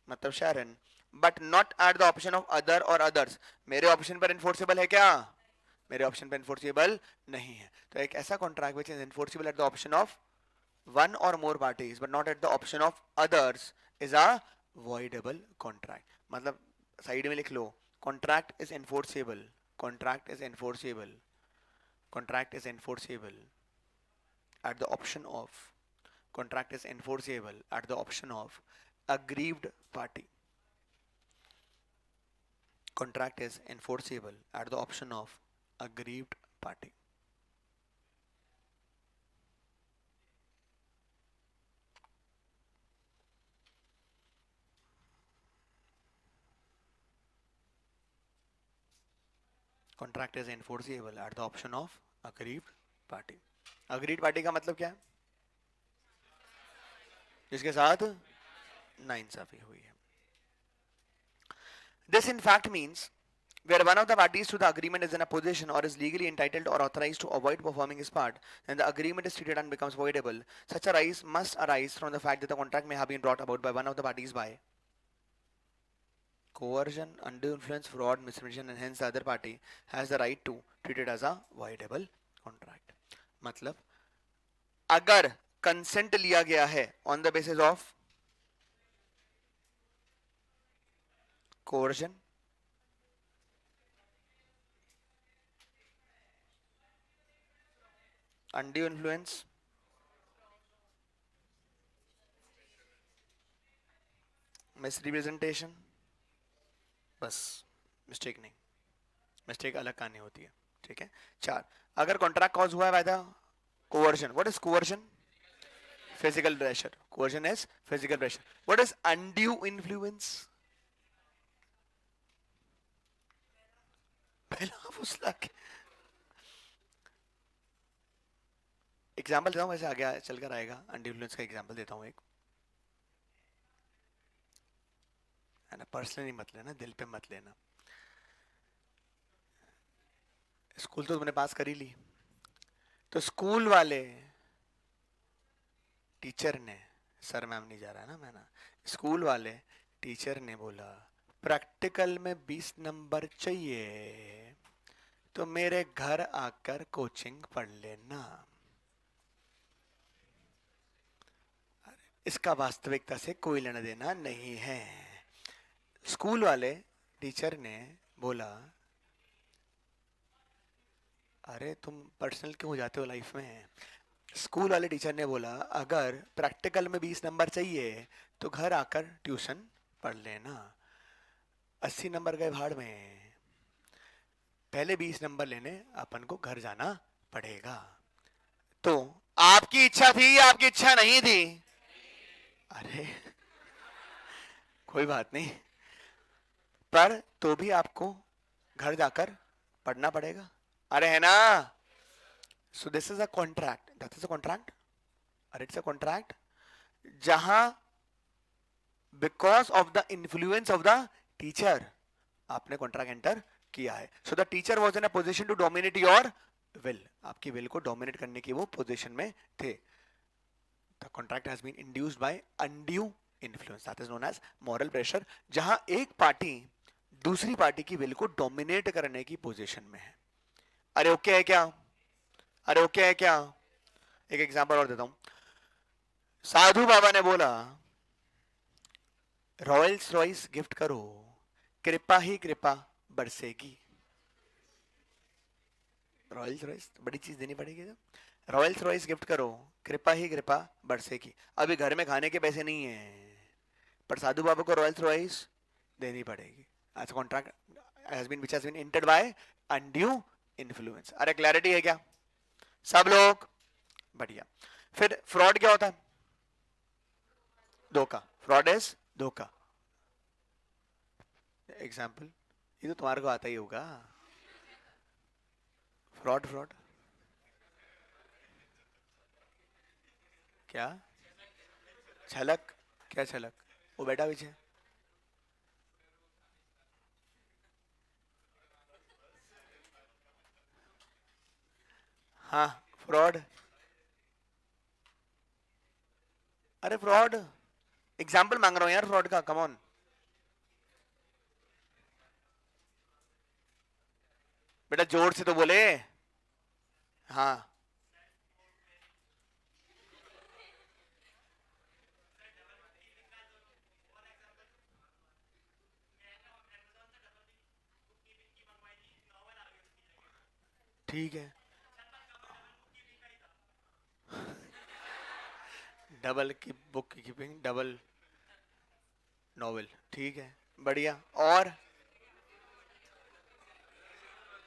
मतलब Sharon, but not at the option of other or others. मेरे ऑप्शन पर एनफोर्सेबल है क्या? मेरे ऑप्शन पर एनफोर्सेबल नहीं है। तो एक ऐसा contract which is enforceable at the option of one or more parties but not at the option of others is a voidable contract। मतलब साइड में लिख लो, contract is enforceable, contract is enforceable, contract is enforceable at the option of, contract is enforceable at the option of aggrieved party, contract is enforceable at the option of aggrieved party। Contract is enforceable at the option of agreed party. Agreed party का मतलब क्या है? जिसके साथ नाइंसाफी हुई है। This in fact means where one of the parties to the agreement is in a position or is legally entitled or authorized to avoid performing his part, then the agreement is treated and becomes voidable. Such a rise must arise from the fact that the contract may have been brought about by one of the parties by coercion, undue influence, fraud, misrepresentation, and hence the other party has the right to treat it as a voidable contract। मतलब अगर consent लिया गया है on the basis of coercion, undue influence, misrepresentation, बस mistake नहीं, mistake अलग कहानी होती है। ठीक है। 4, अगर कॉन्ट्रैक्ट कॉज हुआ है by the coercion. What is coercion? Physical pressure. Coercion is physical pressure. What is undue influence? पहला फुसला के एग्जाम्पल देता हूँ, वैसे आगे चलकर आएगा। अंडर इन्फ्लुएंस का एग्जाम्पल देता हूँ एक, है ना, पर्सनली मत लेना, दिल पे मत लेना। स्कूल तो तुमने पास कर ही ली, तो स्कूल वाले टीचर ने, सर मैम नहीं जा रहा है ना मैं ना, स्कूल वाले टीचर ने बोला प्रैक्टिकल में 20 नंबर चाहिए तो मेरे घर आकर कोचिंग पढ़ लेना। इसका वास्तविकता से कोई लेना देना नहीं है। स्कूल वाले टीचर ने बोला, अरे तुम पर्सनल क्यों हो जाते हो लाइफ में। स्कूल वाले टीचर ने बोला अगर प्रैक्टिकल में 20 नंबर चाहिए तो घर आकर ट्यूशन पढ़ लेना। 80 नंबर गए भाड़ में, पहले 20 नंबर लेने अपन को घर जाना पड़ेगा। तो आपकी इच्छा थी या आपकी इच्छा नहीं थी? अरे कोई बात नहीं, पर तो भी आपको घर जाकर पढ़ना पड़ेगा, अरे है ना। So this is a contract, that is a contract, और इट्स अ कॉन्ट्रैक्ट जहां because of the influence of the teacher आपने कॉन्ट्रैक्ट एंटर किया है। So the teacher was in a position to dominate your will, आपकी will को dominate करने की वो पोजिशन में थे। The contract has been induced by undue influence, that is known as moral pressure, जहां एक पार्टी दूसरी पार्टी की विल को डोमिनेट करने की पोजिशन में है। अरे ओके है क्या? अरे ओके है क्या? एक एग्जांपल और देता हूं। साधु बाबा ने बोला रॉयल्स रॉयस गिफ्ट करो, कृपा ही कृपा बरसेगी। रॉयल्स रॉयस बड़ी चीज देनी पड़ेगी, जब रॉयल्स रॉयस गिफ्ट करो कृपा ही कृपा बरसेगी। अभी घर में खाने के पैसे नहीं है, पर साधु बाबा को रॉयल्स रॉयस देनी पड़ेगी। आज contract has been which has been entered by undue influence. अरे क्लैरिटी है क्या सब लोग? बढ़िया। फिर फ्रॉड क्या होता है? धोखा। फ्रॉड इज धोखा। एग्जाम्पल, ये तो तुम्हारे को आता ही होगा। फ्रॉड, फ्रॉड क्या? छलक? क्या छलक? वो बैठा पीछे। हाँ, फ्रॉड। अरे फ्रॉड एग्जाम्पल मांग रहा हूँ यार फ्रॉड का, कम ऑन। बेटा जोर से तो बोले। हाँ, ठीक है। डबल की बुक कीपिंग, डबल नॉवल, ठीक है, बढ़िया। और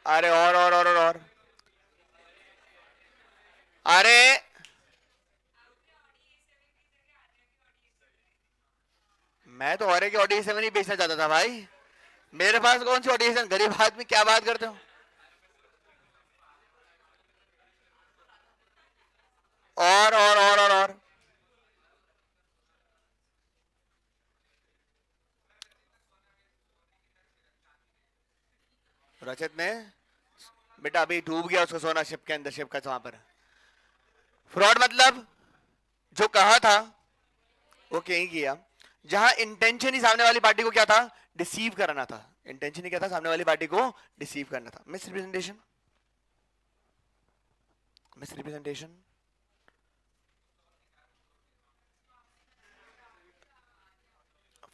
अरे और अरे मैं तो और के ऑडिशन में नहीं बेचना चाहता था भाई। मेरे पास कौन सी ऑडिशन, गरीब आदमी क्या बात करते हो। और रचित ने बेटा अभी डूब गया उसका सोना शिप के अंदर, शिप का वहां पर। फ्रॉड मतलब जो कहा था वो कहीं किया, जहां इंटेंशन ही सामने वाली पार्टी को क्या था, डिसीव करना था। इंटेंशन ही क्या था, सामने वाली पार्टी को डिसीव करना था। Miss representation, miss representation.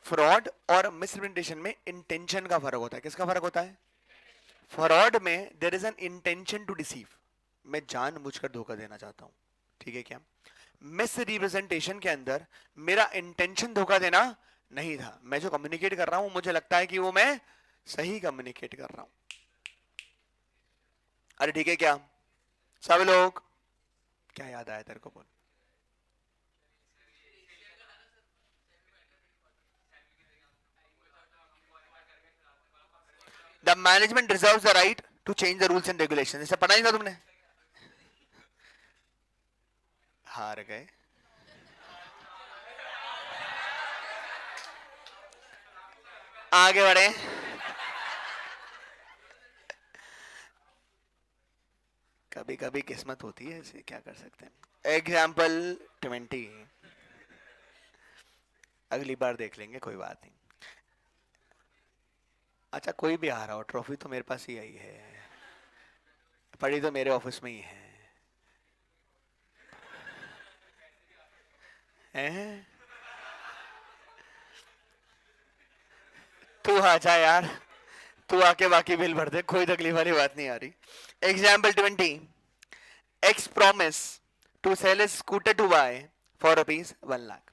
Fraud और मिस रिप्रेजेंटेशन में इंटेंशन का फर्क होता है। किसका फर्क होता है? फ्रॉड में there is an intention to deceive, मैं जानबूझकर धोखा देना चाहता हूं, ठीक है क्या। मिस रिप्रेजेंटेशन के अंदर मेरा इंटेंशन धोखा देना नहीं था, मैं जो कम्युनिकेट कर रहा हूं मुझे लगता है कि वो मैं सही कम्युनिकेट कर रहा हूं। अरे ठीक है क्या सब लोग? क्या याद आया तेरे को, बोल। The management reserves the right to change the rules and regulation. इसे पढ़ा नहीं था तुमने? हार गए। आगे बढ़े। कभी कभी किस्मत होती है, इसे क्या कर सकते हैं। एग्जाम्पल 20, अगली बार देख लेंगे, कोई बात नहीं। अच्छा कोई भी आ रहा हो, ट्रॉफी तो मेरे पास ही आई है, पड़ी तो मेरे ऑफिस में ही है। हैं? तू आ जा यार, तू आके बाकी बिल भर दे, कोई तकलीफ वाली बात नहीं आ रही। Example 20, X promise to sell scooter to Y for ₹1,00,000।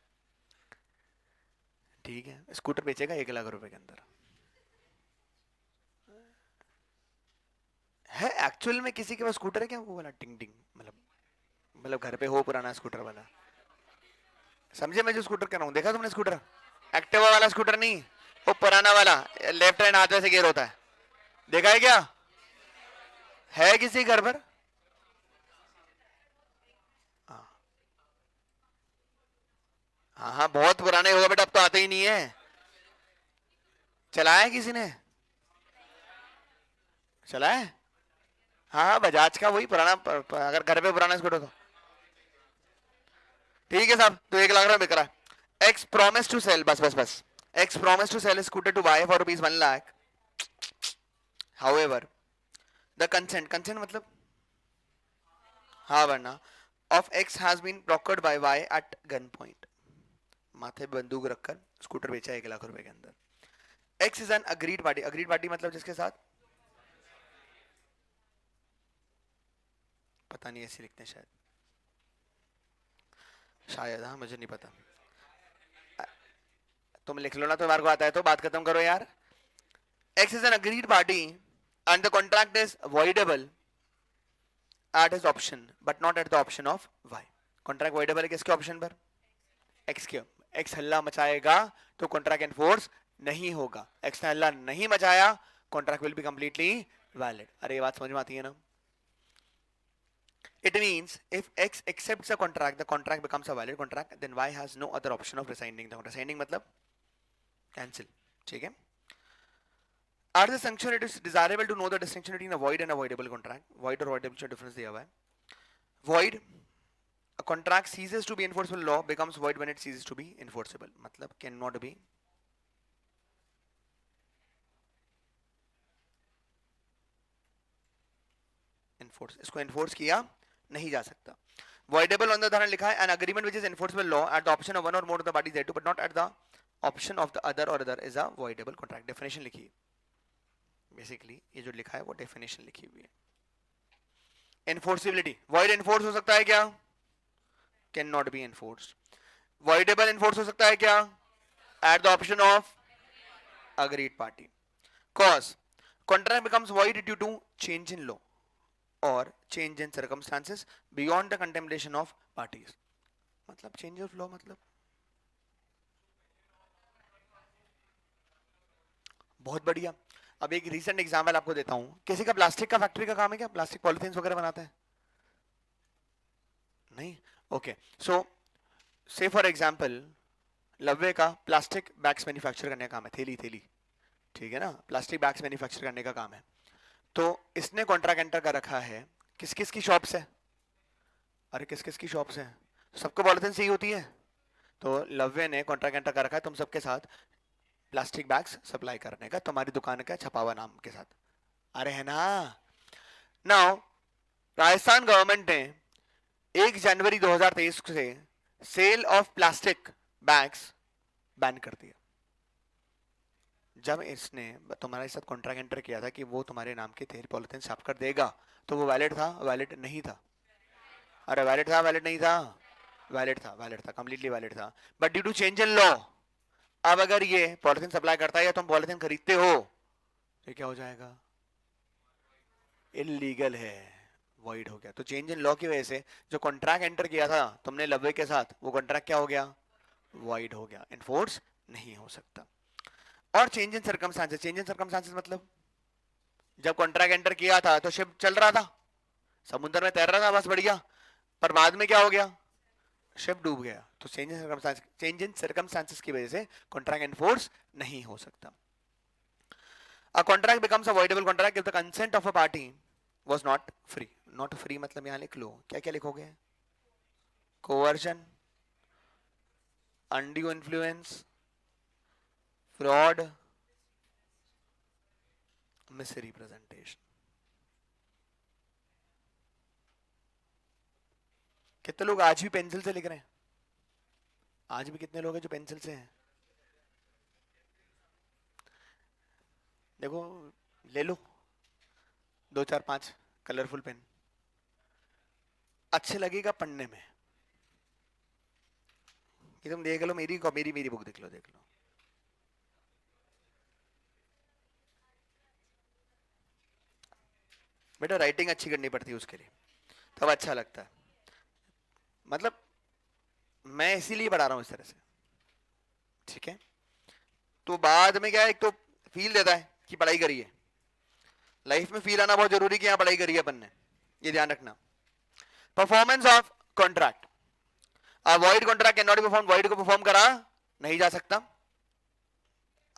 ठीक है, स्कूटर बेचेगा 1,00,000 रुपए के अंदर। है एक्चुअल में किसी के पास स्कूटर है क्या, वो वाला टिंग टिंग, मतलब घर पे हो पुराना स्कूटर वाला? समझे मैं जो स्कूटर कह रहा हूँ, देखा तुमने स्कूटर? एक्टिवा वाला स्कूटर नहीं, वो पुराना वाला, लेफ्ट हैंड हाथ में से गियर होता है, देखा है क्या? है किसी घर पर? हाँ हाँ, बहुत पुराने होगा बेटा, अब तो आते ही नहीं है। चलाया है किसी ने? चलाया है? हाँ बजाज का, वही पुराना, अगर घर पे पुराना स्कूटर तो ठीक है साहब। तो 1,00,000 बिक रहा है। एक्स प्रॉमिस टू सेल, बस बस बस, X promise to sell scooter to Y for ₹1,00,000। However the consent, consent मतलब हाँ वरना, of X has been brokered by Y at gunpoint, माथे पे बंदूक रखकर स्कूटर बेचा 1,00,000 रुपए के अंदर। X is an agreed party, agreed party मतलब जिसके साथ, पता नहीं ऐसे लिखते हैं शायद, शायद, हाँ मुझे नहीं पता, तुम लिख लो ना, तुम्हारे को आता है तो बात खत्म करो यार। X is an agreed party and the contract is voidable at his option but not at the option of y। Contract voidable है किसके ऑप्शन पर? एक्स के। एक्स हल्ला मचाएगा तो कॉन्ट्रैक्ट एनफोर्स नहीं होगा, एक्स ने हल्ला नहीं मचाया, contract will be completely valid. अरे ये बात समझ में आती है ना? It means if X accepts a contract, the contract becomes a valid contract, then Y has no other option of resigning the contract। Resigning मतलब cancel, ठीक है? At this juncture, it is desirable to know the distinction between a void and a voidable contract। Void और voidable का difference दिया हुआ है। Void, a contract ceases to be enforceable law becomes void when it ceases to be enforceable, मतलब cannot be enforced, इसको enforce किया नहीं जा सकता। voidable on the other hand लिखा है an agreement which is enforceable law at the option of one or more of the parties thereto but not at the option of the other or other is a voidable contract। definition लिखी है basically, ये जो लिखा है वो definition लिखी हुई है। enforceability, void enforce हो सकता है क्या? Can not be enforced। voidable enforce हो सकता है क्या? at the option of agreed party। cause contract becomes void due to change in law or change in circumstances beyond the contemplation of parties। मतलब change of law मतलब बहुत बढ़िया। अब एक रीसेंट एग्जांपल आपको देता हूं, किसी का प्लास्टिक का फैक्ट्री का काम है क्या? प्लास्टिक पॉलिथीन वगैरह बनाते हैं? नहीं, ओके। सो से फॉर एग्जांपल लव्वे का प्लास्टिक बैग्स मैन्युफैक्चर करने का काम है, थैली थैली, ठीक है ना, प्लास्टिक बैग्स मैन्युफैक्चर करने का काम है। तो इसने कॉन्ट्रैक्ट एंटर कर रखा है, किस किस की शॉप से? अरे किस किस की शॉप से? सबको पॉलिथीन चाहिए होती है, तो लव्वे ने कॉन्ट्रैक्ट एंटर कर रखा है तुम सबके साथ प्लास्टिक बैग्स सप्लाई करने का, तुम्हारी दुकान का छपा हुआ नाम के साथ। अरे है ना? नाउ राजस्थान गवर्नमेंट ने 1 जनवरी 2023 से sale of plastic bags ban कर दिया। जब इसने तुम्हारे साथ कॉन्ट्रैक्ट एंटर किया था कि वो तुम्हारे नाम के थैली पॉलिथीन साफ कर देगा, तो वो वैलिड था? वैलिड नहीं था। अरे वैलिड था, वैलिड नहीं था? वैलिड था, वैलिड था, कंप्लीटली वैलिड था। But due to change in law, अब अगर ये पॉलिथीन सप्लाई करता है या तुम पॉलिथीन खरीदते हो, तो क्या हो जाएगा? इलीगल है, वॉइड हो गया। तो चेंज इन लॉ की वजह से जो कॉन्ट्रैक्ट एंटर किया था तुमने लव्वे के साथ, वो कॉन्ट्रैक्ट क्या हो गया? वॉइड हो गया, इन्फोर्स नहीं हो सकता। और change in circumstances, change in circumstances मतलब जब कॉन्ट्रैक्ट एंटर किया था तो शिप चल रहा था, समुद्र में तैर रहा था बस बढ़िया, पर बाद में क्या हो गया, शिप डूब गया। तो चेंज इन सर्कमस्टांसेस की वजह से कॉन्ट्रैक्ट एनफोर्स नहीं हो सकता। A contract becomes a voidable contract if the consent of a party was not free. Not free मतलब यहाँ लिख लो, क्या क्या लिखोगे, coercion, undue influence, fraud, misrepresentation। कितने लोग आज भी पेंसिल से लिख रहे हैं? आज भी कितने लोग हैं जो पेंसिल से हैं? देखो, ले लो 2 4 5 कलरफुल पेन, अच्छे लगेगा पढ़ने में। ये तुम देख लो, मेरी मेरी बुक देख लो, देख लो। बेटा राइटिंग अच्छी करनी पड़ती है उसके लिए, तब अच्छा लगता है। मतलब मैं इसीलिए पढ़ा रहा हूं इस तरह से, ठीक है? तो बाद में क्या है, एक तो फील देता है कि पढ़ाई करी है, लाइफ में फील आना बहुत जरूरी कि यहाँ पढ़ाई करी है अपन ने, ये ध्यान रखना। Performance of contract, void contract can not be perform, void को परफॉर्म करा नहीं जा सकता।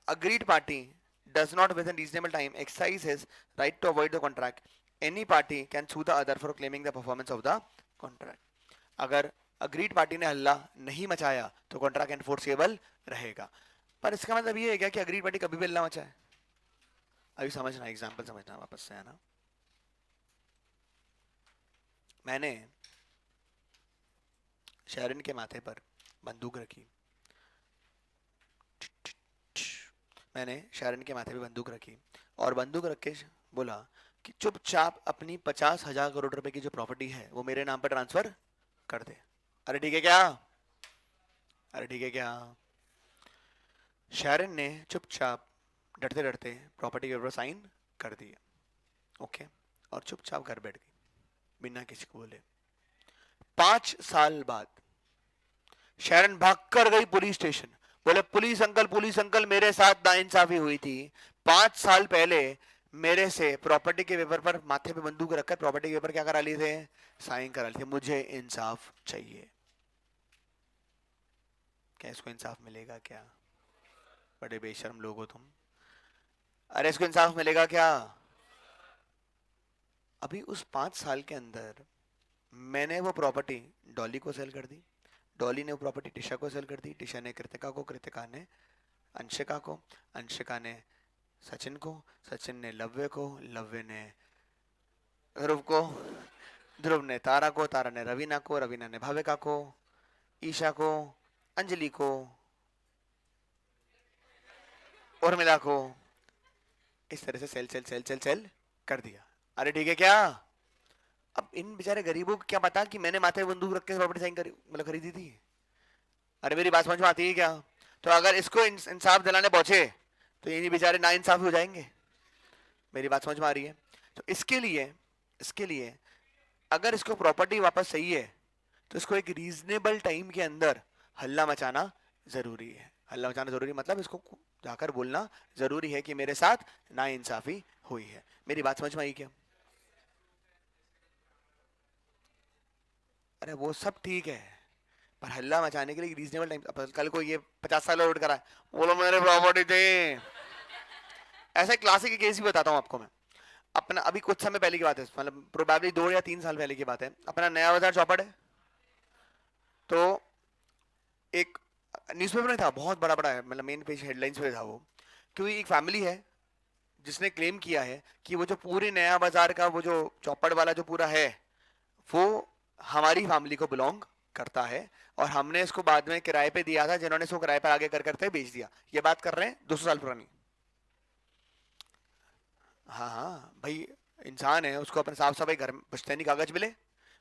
Agreed party does not within reasonable time exercise his right to avoid the contract, any party can sue the other for claiming the performance of the contract। अगर agreed party ने हल्ला नहीं मचाया तो कॉन्ट्रैक्ट एनफोर्सेबल रहेगा। पर इसका मतलब ये है क्या कि अग्रीड पार्टी कभी भी हल्ला मचाए? अभी समझना, एग्जांपल समझना वापस से, है ना। मैंने शैरन के माथे पर बंदूक रखी, मैंने शैरन के माथे पे बंदूक रखी और बंदूक रख के बोला कि चुपचाप अपनी 50,000 करोड़ रुपए की जो प्रॉपर्टी है वो मेरे नाम पर ट्रांसफर कर दे। अरे ठीक है क्या? अरे ठीक है क्या? शैरन ने चुपचाप डरते डरते प्रॉपर्टी के ऊपर साइन कर दिया, ओके, और चुपचाप घर बैठ गई बिना किसी को बोले। 5 साल बाद शैरन भागकर गई पुलिस स्टेशन, बोले पुलिस अंकल मेरे साथ नाइंसाफी हुई थी। 5 साल पहले मेरे से प्रॉपर्टी के पेपर पर माथे पे बंदूक रखकर प्रॉपर्टी के पेपर क्या करा लिए थे, साइन करा लिए थे, मुझे इंसाफ चाहिए। क्या इसको इंसाफ मिलेगा क्या? बड़े बेशर्म लोग हो तुम। अरे इसको इंसाफ मिलेगा क्या? अभी उस 5 साल के अंदर मैंने वो प्रॉपर्टी डॉली को सेल कर दी, डॉली ने वो प्रॉपर्टी टिशा को सेल कर दी, टिशा ने कृतिका को, कृतिका ने अंशिका को, अंशिका ने सचिन को, सचिन ने लव्य को, लव्य ने ध्रुव को, ध्रुव ने तारा को, तारा ने रवीना को, रवीना ने भाविका को, ईशा को, अंजलि को, उर्मिला को, इस तरह से sell sell sell sell sell कर दिया। अरे ठीक है क्या? अब इन बेचारे गरीबों को क्या पता कि मैंने माथे बंदूक रख के प्रॉपर्टी साइन करी, मतलब खरीदी थी। अरे मेरी बात समझ में आती है क्या? तो अगर इसको इंसाफ दिलाने पहुंचे तो ये बेचारे ना इंसाफ हो जाएंगे। मेरी बात समझ में आ रही है? तो इसके लिए अगर इसको प्रॉपर्टी वापस सही है तो इसको एक रीजनेबल टाइम के अंदर हल्ला मचाना जरूरी है। हल्ला मचाना जरूरी मतलब इसको जाकर बोलना जरूरी है कि मेरे साथ ना इंसाफी हुई है। मेरी बात समझ में आई क्या? अरे वो सब ठीक है, पर हल्ला मचाने के लिए रीजनेबल टाइम। कल को ये 50 साल लोड करा है, बोलो मेरे प्रॉपर्टी थे। ऐसा क्लासिक केस भी बताता हूँ आपको मैं। अपना अभी कुछ समय पहले की बात है, मतलब प्रोबेबली 2 या 3 साल पहले की बात है। अपना नया बाजार चौपड़ है, तो एक न्यूज़पेपर में था, बहुत बड़ा बड़ा है, मतलब मेन पेज हेडलाइंस पे था वो, क्योंकि एक फैमिली है जिसने क्लेम किया है कि वो जो पूरे नया बाजार का वो जो चौपड़ वाला जो पूरा है वो हमारी फैमिली को बिलोंग करता है और हमने इसको बाद में किराए पे दिया था, जिन्होंने इसको किराए पर आगे कर करते बेच दिया। ये बात कर रहे हैं 200 साल पुरानी। हाँ हाँ भाई, इंसान है, उसको अपने साफ सफाई घर में पुश्तैनी कागज मिले,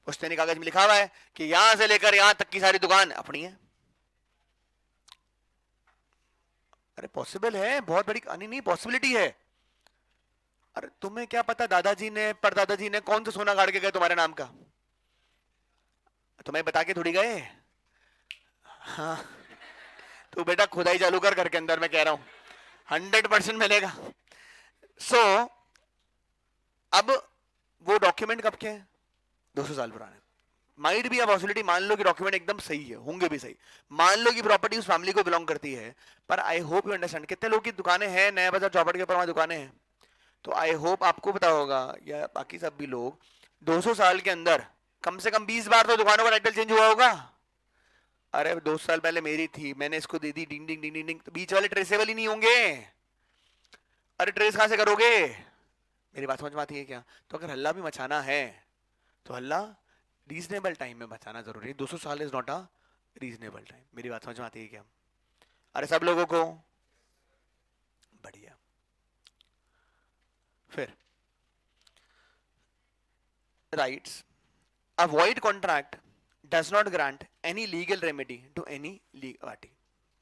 पुश्तैनी कागज में लिखा हुआ है कि यहां से लेकर यहां तक की सारी दुकान अपनी है। अरे पॉसिबल है, बहुत बड़ी नहीं पॉसिबिलिटी है। अरे तुम्हें क्या पता दादाजी ने परदादाजी ने कौन सा सोना गाड़ के गए तुम्हारे नाम का? तुम्हें बता के थोड़ी गए। हाँ, तो बेटा खुदाई चालू कर घर के अंदर, मैं कह रहा हूं 100% मिलेगा। सो अब वो डॉक्यूमेंट कब के हैं? 200 साल पुराने। माइट भी पॉसिबिलिटी, मान लो कि डॉक्यूमेंट एकदम सही है, होंगे भी सही, मान लो कि प्रॉपर्टी उस फैमिली को बिलोंग करती है, पर आई होप यू अंडरस्टैंड, कितने लोग की दुकानें हैं नया बाजार चौपड़ के ऊपर वहां दुकानें हैं, तो आई होप आपको पता होगा या बाकी सब भी लोग 200 साल के अंदर कम से कम 20 बार तो दुकानों का टाइटल चेंज हुआ होगा। अरे 200 साल पहले मेरी थी, मैंने इसको दे दी, डिंग डिंग डिंग डिंग डिंग, तो बीच वाले ट्रेसेबल ही नहीं होंगे। अरे ट्रेस कहां से करोगे? मेरी बात समझ में आती है क्या? तो अगर हल्ला भी मचाना है तो हल्ला रीजनेबल टाइम में मचाना जरूरी है। 200 साल is not a reasonable time. मेरी बात समझ में आती है क्या? अरे सब लोगों को बढ़िया। फिर rights, a void contract does not grant any legal remedy to any party।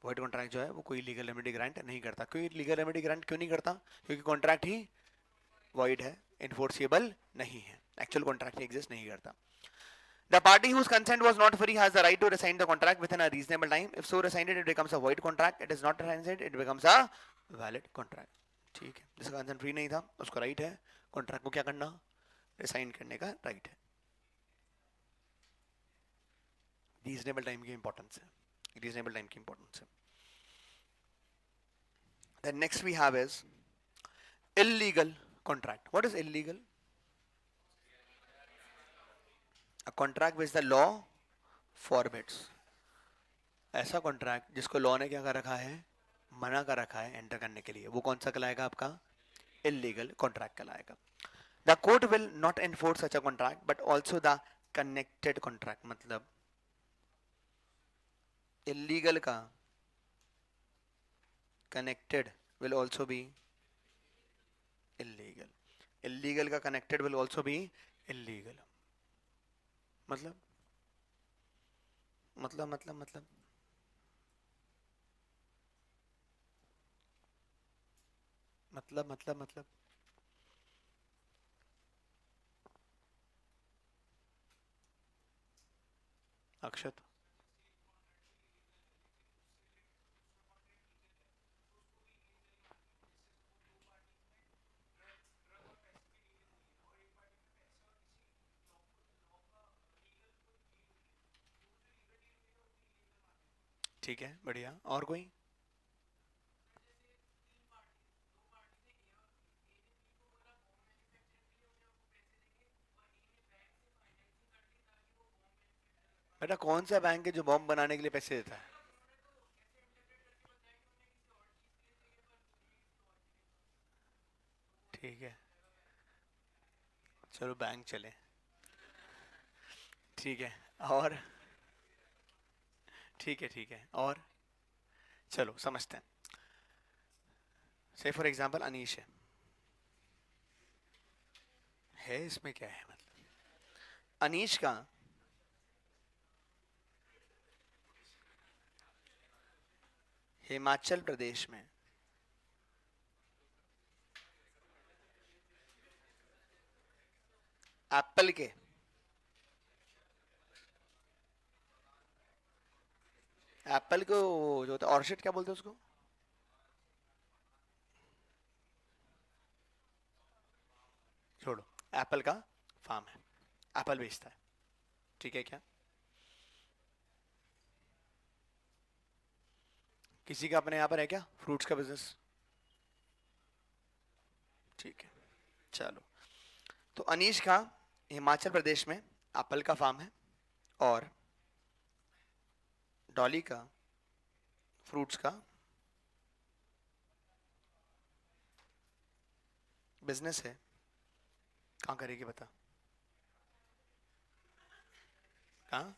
void contract जो है वो कोई legal remedy grant नहीं करता। क्यों legal remedy grant क्यों नहीं करता? क्योंकि contract ही void है, enforceable नहीं है, actual contract ही exist नहीं करता। The party whose consent was not free has the right to rescind the contract within a reasonable time। If so rescinded, it becomes a void contract। It is not rescinded, it becomes a valid contract। ठीक है, जिसका consent free नहीं था उसको right है contract को क्या करना, रिसाइन करने का राइट है। रीजनेबल टाइम की इंपॉर्टेंस है, रीजनेबल टाइम की इंपॉर्टेंस है। Then next we have is illegal contract। What is illegal? A contract which the law forbids। ऐसा कॉन्ट्रैक्ट जिसको लॉ ने क्या कर रखा है, मना कर रखा है एंटर करने के लिए, वो कौन सा कहलाएगा आपका? इलीगल कॉन्ट्रैक्ट कहलाएगा। The court will not enforce such a contract but also the connected contract. मतलब इलीगल का connected will also be illegal, illegal का connected will also be illegal. मतलब मतलब मतलब मतलब मतलब अक्षत, ठीक है बढ़िया। और कोई? बेटा कौन सा बैंक है जो बॉम्ब बनाने के लिए पैसे देता है? ठीक है, चलो बैंक चले, ठीक है। और ठीक है और चलो समझते हैं। से फॉर एग्जांपल अनीश है इसमें क्या है मतलब? अनीश का हिमाचल प्रदेश में एप्पल के, एप्पल को जो होता है ऑर्चिड क्या बोलते हैं उसको? छोड़ो, एप्पल का फार्म है, एप्पल बेचता है, ठीक है क्या? किसी का अपने यहाँ पर है क्या फ्रूट्स का बिजनेस? ठीक है, चलो। तो अनीश का हिमाचल प्रदेश में एप्पल का फार्म है और डॉली का फ्रूट्स का बिजनेस है। कहाँ करेगी बता? कहाँ?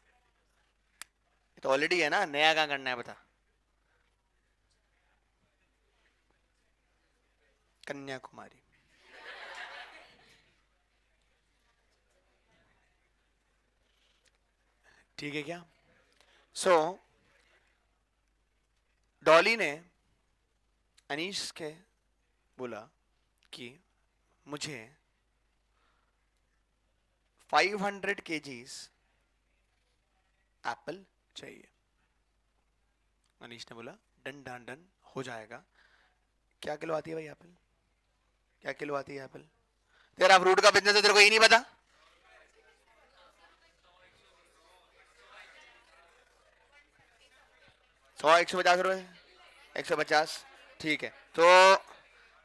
ये तो ऑलरेडी है ना, नया कहाँ करना है बता? कन्याकुमारी। ठीक है क्या? सो डॉली ने अनीश के बोला कि मुझे 500 केजीज एप्पल चाहिए। अनीश ने बोला डन डन डन, हो जाएगा। क्या किलो आती है भाई एप्पल? क्या किलो आती है एप्पल? तेरा फ्रूट का बिजनेस है, तेरे को ही नहीं पता? 100, 150 रुपए, 150, ठीक है। तो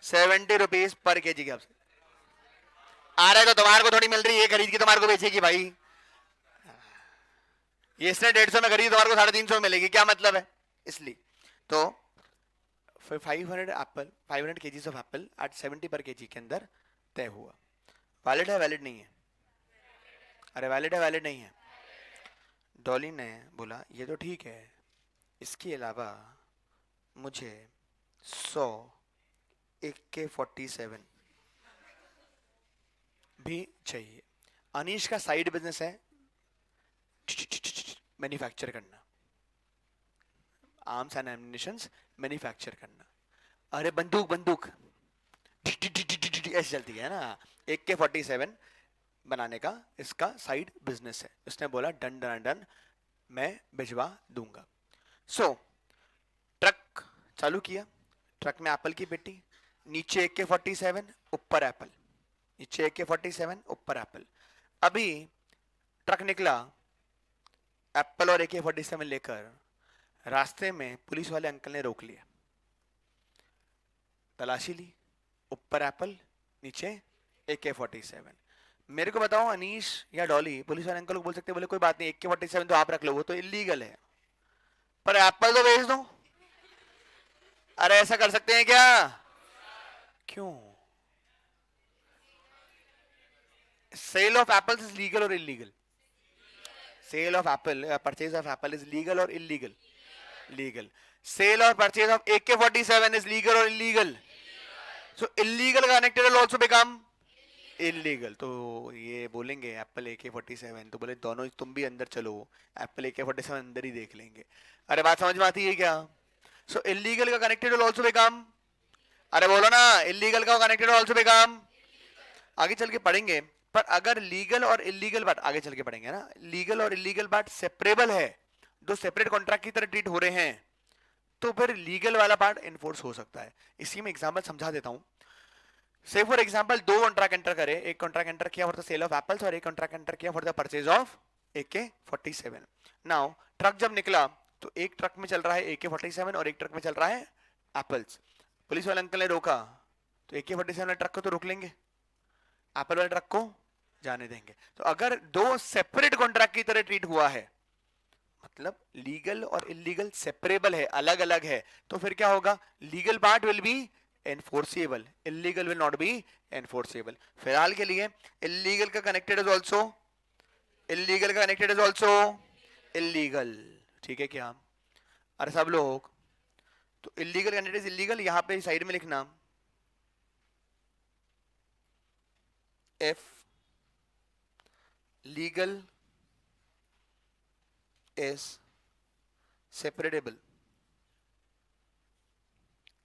70 रुपीज पर केजी के आपसे आ रहा है, तो तुम्हारे को थोड़ी मिल रही है, खरीद के तुम्हारे को बेचेगी भाई। ये इसने 150 में खरीदी, तुम्हारे को 350 में मिलेगी, क्या मतलब है? इसलिए तो 500 ऑफ एप्पल एट 70 पर केजी के अंदर तय हुआ। वैलिड है वैलिड नहीं है? अरे वैलिड है वैलिड नहीं है? डॉली ने बोला ये तो ठीक है, इसके अलावा मुझे 100 AK-47 भी चाहिए। अनीश का साइड बिजनेस है मैन्युफैक्चर करना, आर्म्स एंड एम्युनिशंस मैन्युफैक्चर करना। अरे बंदूक बंदूक ऐसे चलती है ना, AK-47 बनाने का इसका साइड बिजनेस है। उसने बोला डन डन डन, मैं भिजवा दूंगा। सो ट्रक चालू किया, ट्रक में एप्पल की पेटी, नीचे AK-47, ऊपर एप्पल, नीचे AK-47, ऊपर एप्पल। अभी ट्रक निकला एप्पल और AK-47 लेकर, रास्ते में पुलिस वाले अंकल ने रोक लिया, तलाशी ली, ऊपर एप्पल, नीचे AK-47। मेरे को बताओ अनीश या डॉली पुलिस वाले अंकल को बोल सकते बोले कोई बात नहीं, AK-47 तो आप रख लो, वो तो इलीगल है, पर एप्पल तो भेज दो? अरे ऐसा कर सकते हैं क्या? क्यों? Sale of apples is legal or illegal? Sale of apple, purchase of apple is legal or illegal? Legal. Sale और purchase of AK-47 is legal or illegal? So illegal connected will also become illegal. तो ये बोलेंगे Apple AK-47, तो बोले दोनों तुम भी अंदर चलो, एप्पल AK-47 अंदर ही देख लेंगे। अरे बात समझ में आती है क्या? सो इलीगल का कनेक्टेड विल आल्सो बिकम, अरे बोलो ना, इलीगल का कनेक्टेड विल आल्सो बिकम, आगे चल के पढ़ेंगे। पर अगर लीगल और इलीगल बात आगे चल के पढ़ेंगे ना, लीगल और इलीगल बात सेपरेबल है, दो सेपरेट कॉन्ट्रैक्ट की तरह ट्रीट हो रहे हैं, तो फिर लीगल वाला पार्ट इन्फोर्स हो सकता है। इसी में एग्जांपल समझा देता हूं। से फॉर एग्जांपल दो कॉन्ट्रैक्ट एंटर करे, एक कॉन्ट्रैक्ट एंटर किया for the sale of apples और एक कॉन्ट्रैक्ट एंटर किया for the purchase of AK-47। Now truck जब निकला तो एक ट्रक में चल रहा है AK-47 और एक ट्रक में चल रहा है एप्पल्स। पुलिस वाले अंकल ने रोका, तो AK-47 वाले ट्रक को तो रोक लेंगे, एप्पल वाले ट्रक को जाने देंगे। तो अगर दो सेपरेट कॉन्ट्रैक्ट की तरह ट्रीट हुआ है, मतलब लीगल और इलीगल सेपरेबल है, अलग अलग है, तो फिर क्या होगा? Legal part will be enforceable, illegal will not B enforceable. फिलहाल के लिए इलीगल का कनेक्टेड इज ऑल्सो, इलीगल का कनेक्टेड इज ऑल्सो इलीगल, ठीक है क्या? अरे सब लोग, तो इलीगल कनेक्टेड इज इलीगल, यहां पे साइड में लिखना if legal is separable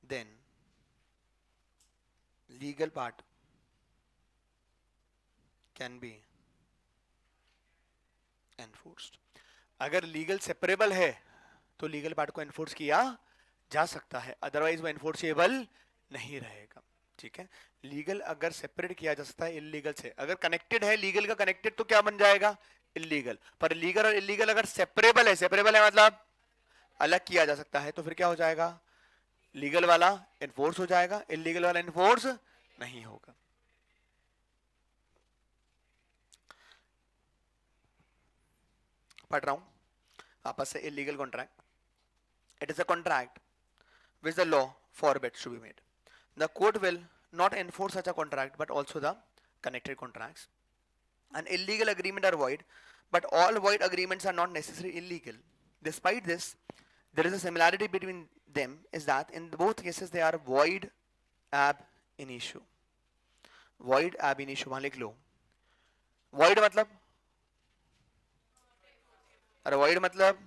then legal part can be enforced। अगर लीगल सेपरेबल है तो लीगल पार्ट को एनफोर्स किया जा सकता है, अदरवाइज वो एनफोर्सेबल नहीं रहेगा, ठीक है? लीगल अगर सेपरेट किया जा सकता है इलीगल से, अगर कनेक्टेड है लीगल का कनेक्टेड तो क्या बन जाएगा? इलीगल। पर लीगल और इलीगल अगर सेपरेबल है मतलब अलग किया जा सकता है, तो फिर क्या हो जाएगा? लीगल वाला एनफोर्स हो जाएगा, इलीगल वाला एनफोर्स नहीं होगा। पढ़ रहा हूं वापस से। Illegal contract, it is a contract which the law forbids to be made. The court will not enforce such a contract but also the connected contracts. An illegal agreement are void, but all void agreements are not necessarily illegal. Despite this, there is a similarity between them is that in both cases they are void ab initio. Void ab initio वहां लिख लो। void मतलब, अरे void मतलब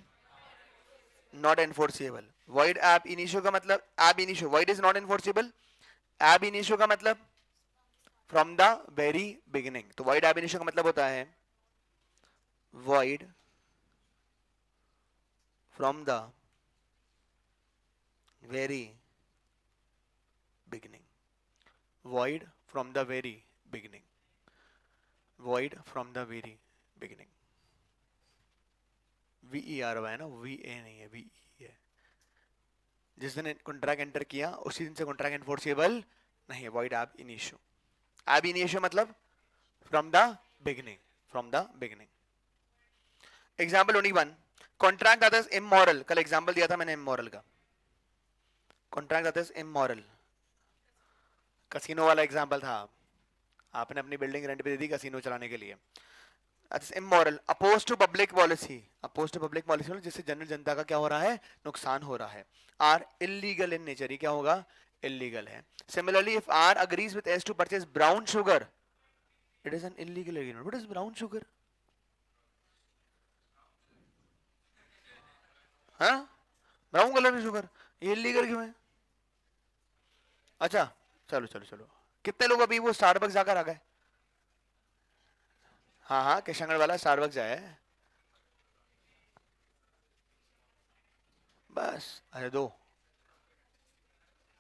not enforceable. void ab initio का मतलब, ab initio void is not enforceable, ab initio का मतलब from the very beginning. तो void ab initio का मतलब होता है void from the very beginning, void from the very beginning. void from the very beginning. VER है ना, VA नहीं है, VE है. जिस दिन कॉन्ट्रैक्ट एंटर किया उसी दिन से कॉन्ट्रैक्ट एनफोर्सेबल नहीं है. void ab initio. ab initio मतलब from the beginning. from the beginning. Example only one. Contract that is immoral. कल एग्जाम्पल दिया था मैंने इमोरल का. Contract that is immoral. Casino वाला एग्जाम्पल था. आपने अपनी बिल्डिंग रेंट पे दे दी कसिनो चलाने के लिए. Immoral. Oppose to public policy. Oppose to public policy जिससे जनरल जनता का क्या हो रहा है, नुकसान हो रहा है. Are illegal in nature. ये क्या होगा, इलीगल है. Similarly if R agrees with S to purchase brown sugar, it is an illegal agreement. What is brown sugar? हाँ, ब्राउन कलर की शुगर, ये इलीगल क्यों है? अच्छा, चलो चलो चलो. कितने लोग अभी वो स्टारबक्स जाकर आ गए? हाँ हाँ, किशनगढ़ वाला स्टारबक्स जाए बस. अरे दो.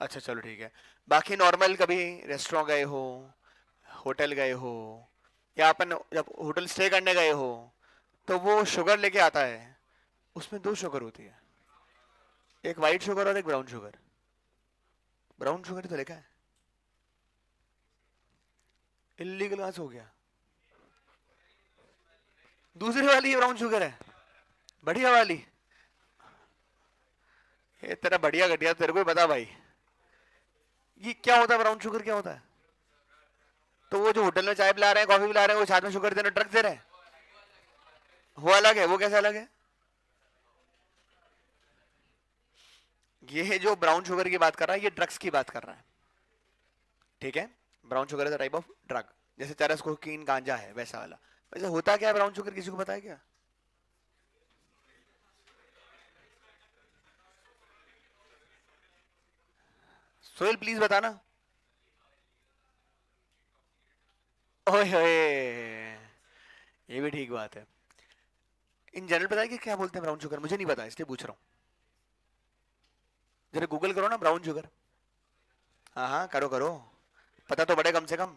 अच्छा चलो ठीक है. बाकी नॉर्मल कभी रेस्टोरेंट गए हो, होटल गए हो, या अपन जब होटल स्टे करने गए हो तो वो शुगर लेके आता है. उसमें दो शुगर होती है, एक वाइट शुगर और एक ब्राउन शुगर. ब्राउन शुगर तो लिखा है. इलीगल कहाँ से हो गया? दूसरी वाली ब्राउन शुगर है, बढ़िया वाली. ये तेरा बढ़िया घटिया तेरे को ही बता भाई. ये क्या होता है ब्राउन शुगर, क्या होता है? तो वो जो होटल में चाय पिला रहे हैं, कॉफी पिला रहे हैं, वो साथ में शुगर दे रहे, ड्रग्स दे रहे हैं. वो अलग है. वो कैसे अलग है? ये जो ब्राउन शुगर की बात कर रहा है, ये ड्रग्स की बात कर रहा है. ठीक है. Brown sugar is a type of drug. जैसे चरस कोकीन गांजा है वैसा वाला. वैसे होता क्या है ब्राउन शुगर, किसी को पता है क्या? सोहेल प्लीज बताना. ओए होए, ये भी ठीक बात है. इन जनरल पता है कि क्या बोलते हैं ब्राउन शुगर? मुझे नहीं पता इसलिए पूछ रहा हूँ. जरा गूगल करो ना ब्राउन शुगर. हाँ हाँ करो करो. पता तो पड़े कम से कम.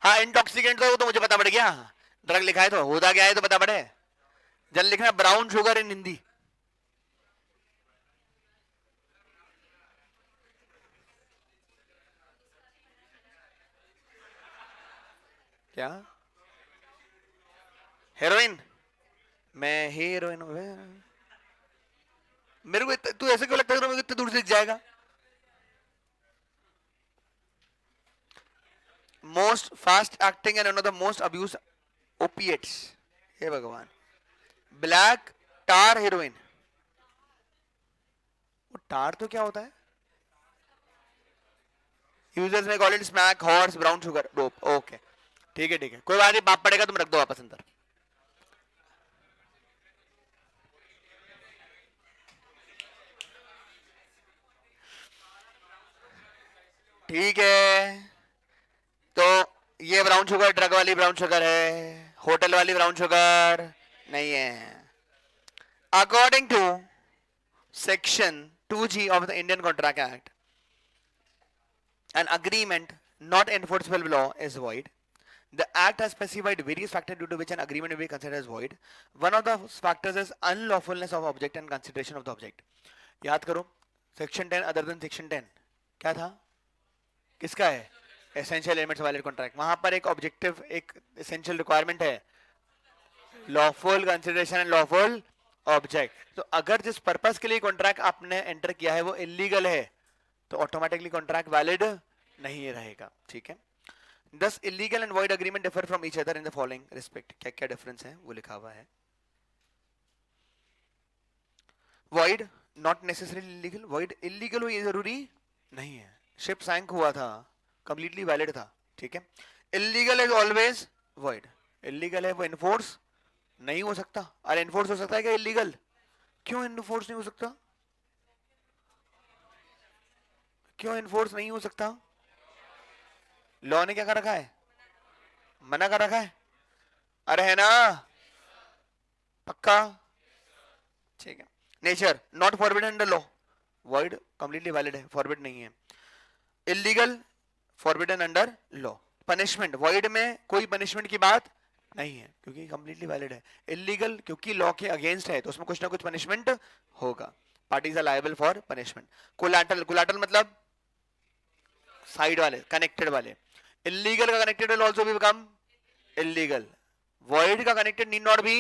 हाँ इंटॉक्सिकेंट तो वो तो मुझे पता पड़ गया. ड्रग लिखा है तो होता क्या है तो पता पड़े. जल लिखना ब्राउन शुगर इन हिंदी. क्या? हेरोइन. मैं हीरोइन. मेरे को तू ऐसे क्यों लगता है मेरे को इतने दूर से दिख जाएगा? Most fast acting and one of the most abuse opiates. हे भगवान. Black tar heroin. वो टार तो क्या होता है? यूजर्स में call it smack horse brown sugar dope. Okay ठीक है ठीक है, कोई बात नहीं. पाप पड़ेगा तुम रख दो वापस अंदर. ठीक है. तो ये ब्राउन शुगर ड्रग वाली ब्राउन शुगर है, होटल वाली ब्राउन शुगर नहीं है. According to section 2G of the Indian Contract Act, an agreement not enforceable law is void. The Act has specified various factors due to which an agreement may be considered as void. One of the factors is unlawfulness of object and consideration of the object. याद करो, section 10 other than section 10 क्या था, किसका है? Essential elements वाले contract. वहां पर एक ऑब्जेक्टिव, एक एसेंशियल रिक्वायरमेंट है, lawful consideration and lawful object. तो अगर जिस पर्पस के लिए कॉन्ट्रैक्ट आपने एंटर किया है वो इलीगल है तो ऑटोमेटिकली कॉन्ट्रैक्ट वैलिड नहीं रहेगा. ठीक है. दस illegal and void agreement differ from each other in the following respect. क्या क्या डिफरेंस है वो लिखा हुआ है. Void not necessarily illegal. Void illegal हो ये जरूरी नहीं है. शिप सैंक हुआ था, कंप्लीटली वैलिड था. ठीक है. Illegal is always void. Illegal है वो इनफोर्स नहीं हो सकता. अरे इनफोर्स हो सकता है क्या इलीगल? क्यों इनफोर्स नहीं हो सकता? क्यों इनफोर्स नहीं हो सकता? लॉ ने क्या कर रखा है? मना कर रखा है. अरे है ना, पक्का. ठीक है. Nature not forbidden under law. Void completely valid है, फॉरबिड नहीं है. Illegal forbidden under law. Punishment void में कोई पनिशमेंट की बात नहीं है क्योंकि कंप्लीटली वैलिड है। इलीगल क्योंकि लॉ के अगेंस्ट है तो उसमें कुछ ना कुछ पनिशमेंट होगा, parties are liable for punishment. Collateral, collateral मतलब साइड वाले, कनेक्टेड वाले। इलीगल का connected will also be become illegal. void का connected need not be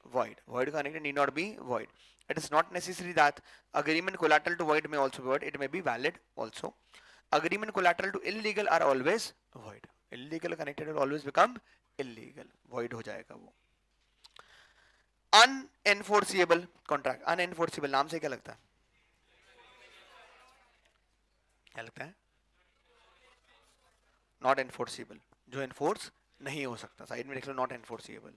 void, void का connected need not be void. It is not necessary that agreement collateral to void may also be void, it may be valid also. Agreement collateral to illegal are always void. Illegal connected will always become illegal, void हो जाएगा वो। Unenforceable contract, unenforceable नाम से क्या लगता है, क्या लगता है? Not enforceable, जो enforce नहीं हो सकता, साइड में लिख लो not enforceable।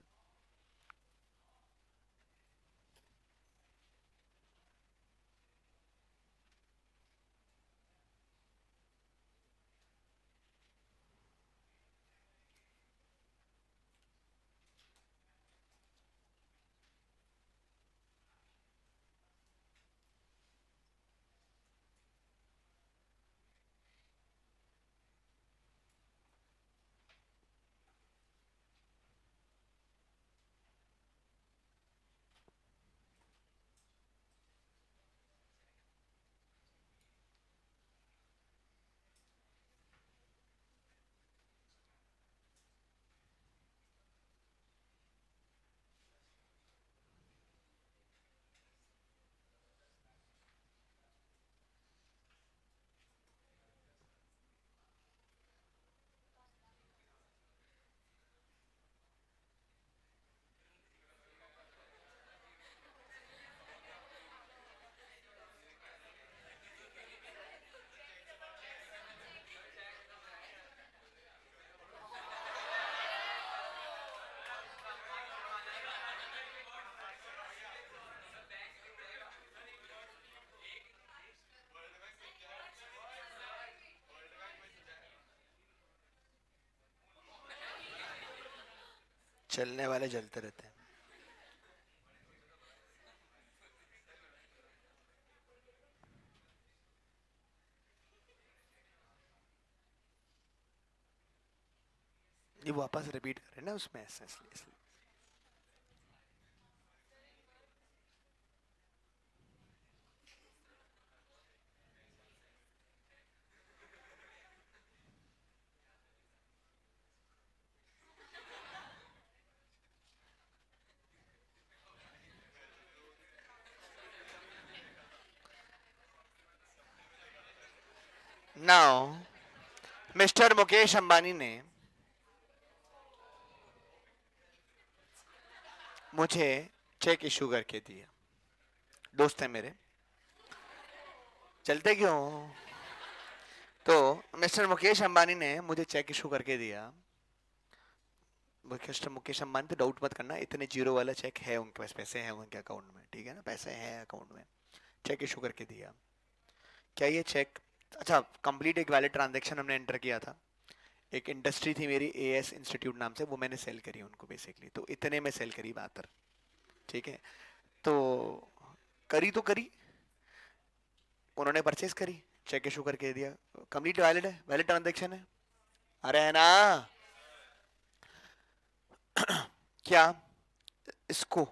चलने वाले जलते रहते हैं। ये वापस रिपीट करें ना उसमें ऐसे, इसलिए। नाउ मिस्टर मुकेश अंबानी ने मुझे चेक इशू करके दिया, दोस्त है मेरे, चलते क्यों? तो मिस्टर मुकेश अंबानी ने मुझे चेक इशू करके दिया। मिस्टर मुकेश अंबानी तो डाउट मत करना, इतने जीरो वाला चेक है उनके पास, पैसे हैं उनके अकाउंट में, ठीक है ना, पैसे हैं अकाउंट में। चेक इशू करके दिया। क्या ये चेक, अच्छा कंप्लीट एक वैलिड ट्रांजैक्शन हमने एंटर किया था। एक इंडस्ट्री थी मेरी एएस इंस्टीट्यूट नाम से, वो मैंने सेल करी उनको बेसिकली, तो इतने में सेल करी बातर, ठीक है। तो करी तो करी, उन्होंने परचेस करी, चेक इशू करके दिया, कंप्लीट वैलिड है, वैलिड ट्रांजैक्शन है। अरे है ना? क्या इसको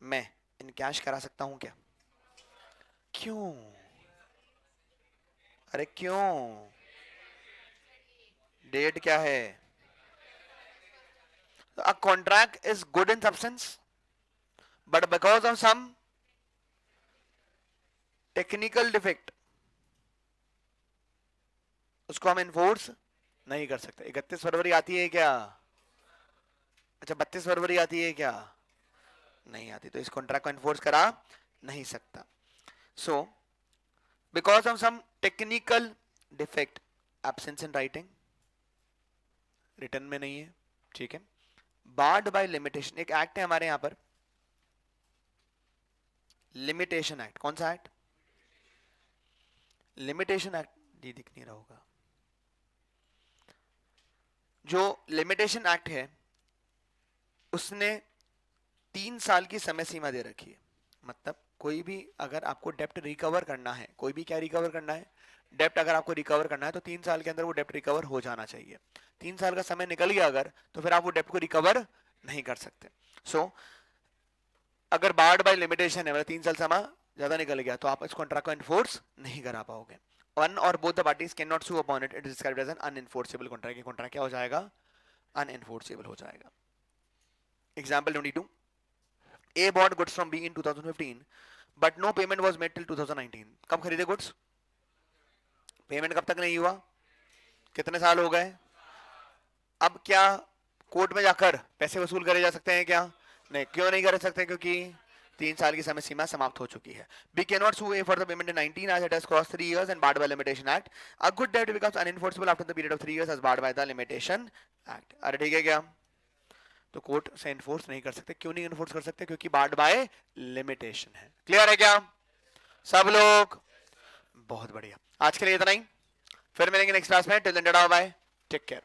मैं इन कैश करा सकता हूं क्या? क्यों? अरे क्यों? डेट क्या है? A contract is good in substance, but because of some technical defect उसको हम इन्फोर्स नहीं कर सकते। 31 फरवरी आती है क्या? अच्छा 32 फरवरी आती है क्या? नहीं आती, तो इस कॉन्ट्रैक्ट को इन्फोर्स करा नहीं सकता। So because of some technical defect, absence in writing, return में नहीं है, ठीक है। बार्ड बाय लिमिटेशन, एक एक्ट है हमारे यहां पर, लिमिटेशन एक्ट। कौन सा एक्ट? Limitation act. ये दिख नहीं रहा होगा। जो लिमिटेशन एक्ट है उसने 3 साल की समय सीमा दे रखी है, मतलब कोई भी अगर आपको डेप्ट रिकवर करना है, कोई भी क्या रिकवर करना है, डेप्ट अगर आपको रिकवर करना है तो 3 साल के अंदर वो डेप्ट रिकवर हो जाना चाहिए। 3 साल का समय निकल गया अगर, तो फिर आप वो डेप्ट को रिकवर नहीं कर सकते। सो अगर बार्ड बाय लिमिटेशन है, मतलब 3 साल समय ज्यादा निकल गया, तो आप इस कॉन्ट्रैक्ट को एनफोर्स नहीं करा पाओगे। वन और both the parties can not sue upon it, it is described as an unenforceable contract. ये कॉन्ट्रैक्ट क्या हो जाएगा? अनएनफोर्सेबल हो जाएगा। Example 22, A bought goods from B in 2015 but no payment was made till 2019. कब खरीदे goods? Payment कब तक नहीं हुआ? कितने साल हो गए? अब क्या कोर्ट में जाकर पैसे वसूल करे जा सकते हैं क्या? नहीं। क्यों नहीं कर सकते? क्योंकि 3 साल की समय सीमा समाप्त हो चुकी है। B cannot sue A for the payment in 19 as it has crossed 3 years and barred by limitation act. A good debt becomes unenforceable after the period of 3 years as barred by the limitation act. अरे ठीक है क्या? तो court से enforce नहीं कर सकते। क्यों नहीं एनफोर्स कर सकते? क्योंकि बार्ड बाय लिमिटेशन है। क्लियर है क्या सब लोग? बहुत बढ़िया। आज के लिए इतना ही, फिर मिलेंगे नेक्स्ट क्लास में। Till then tata bye, take care.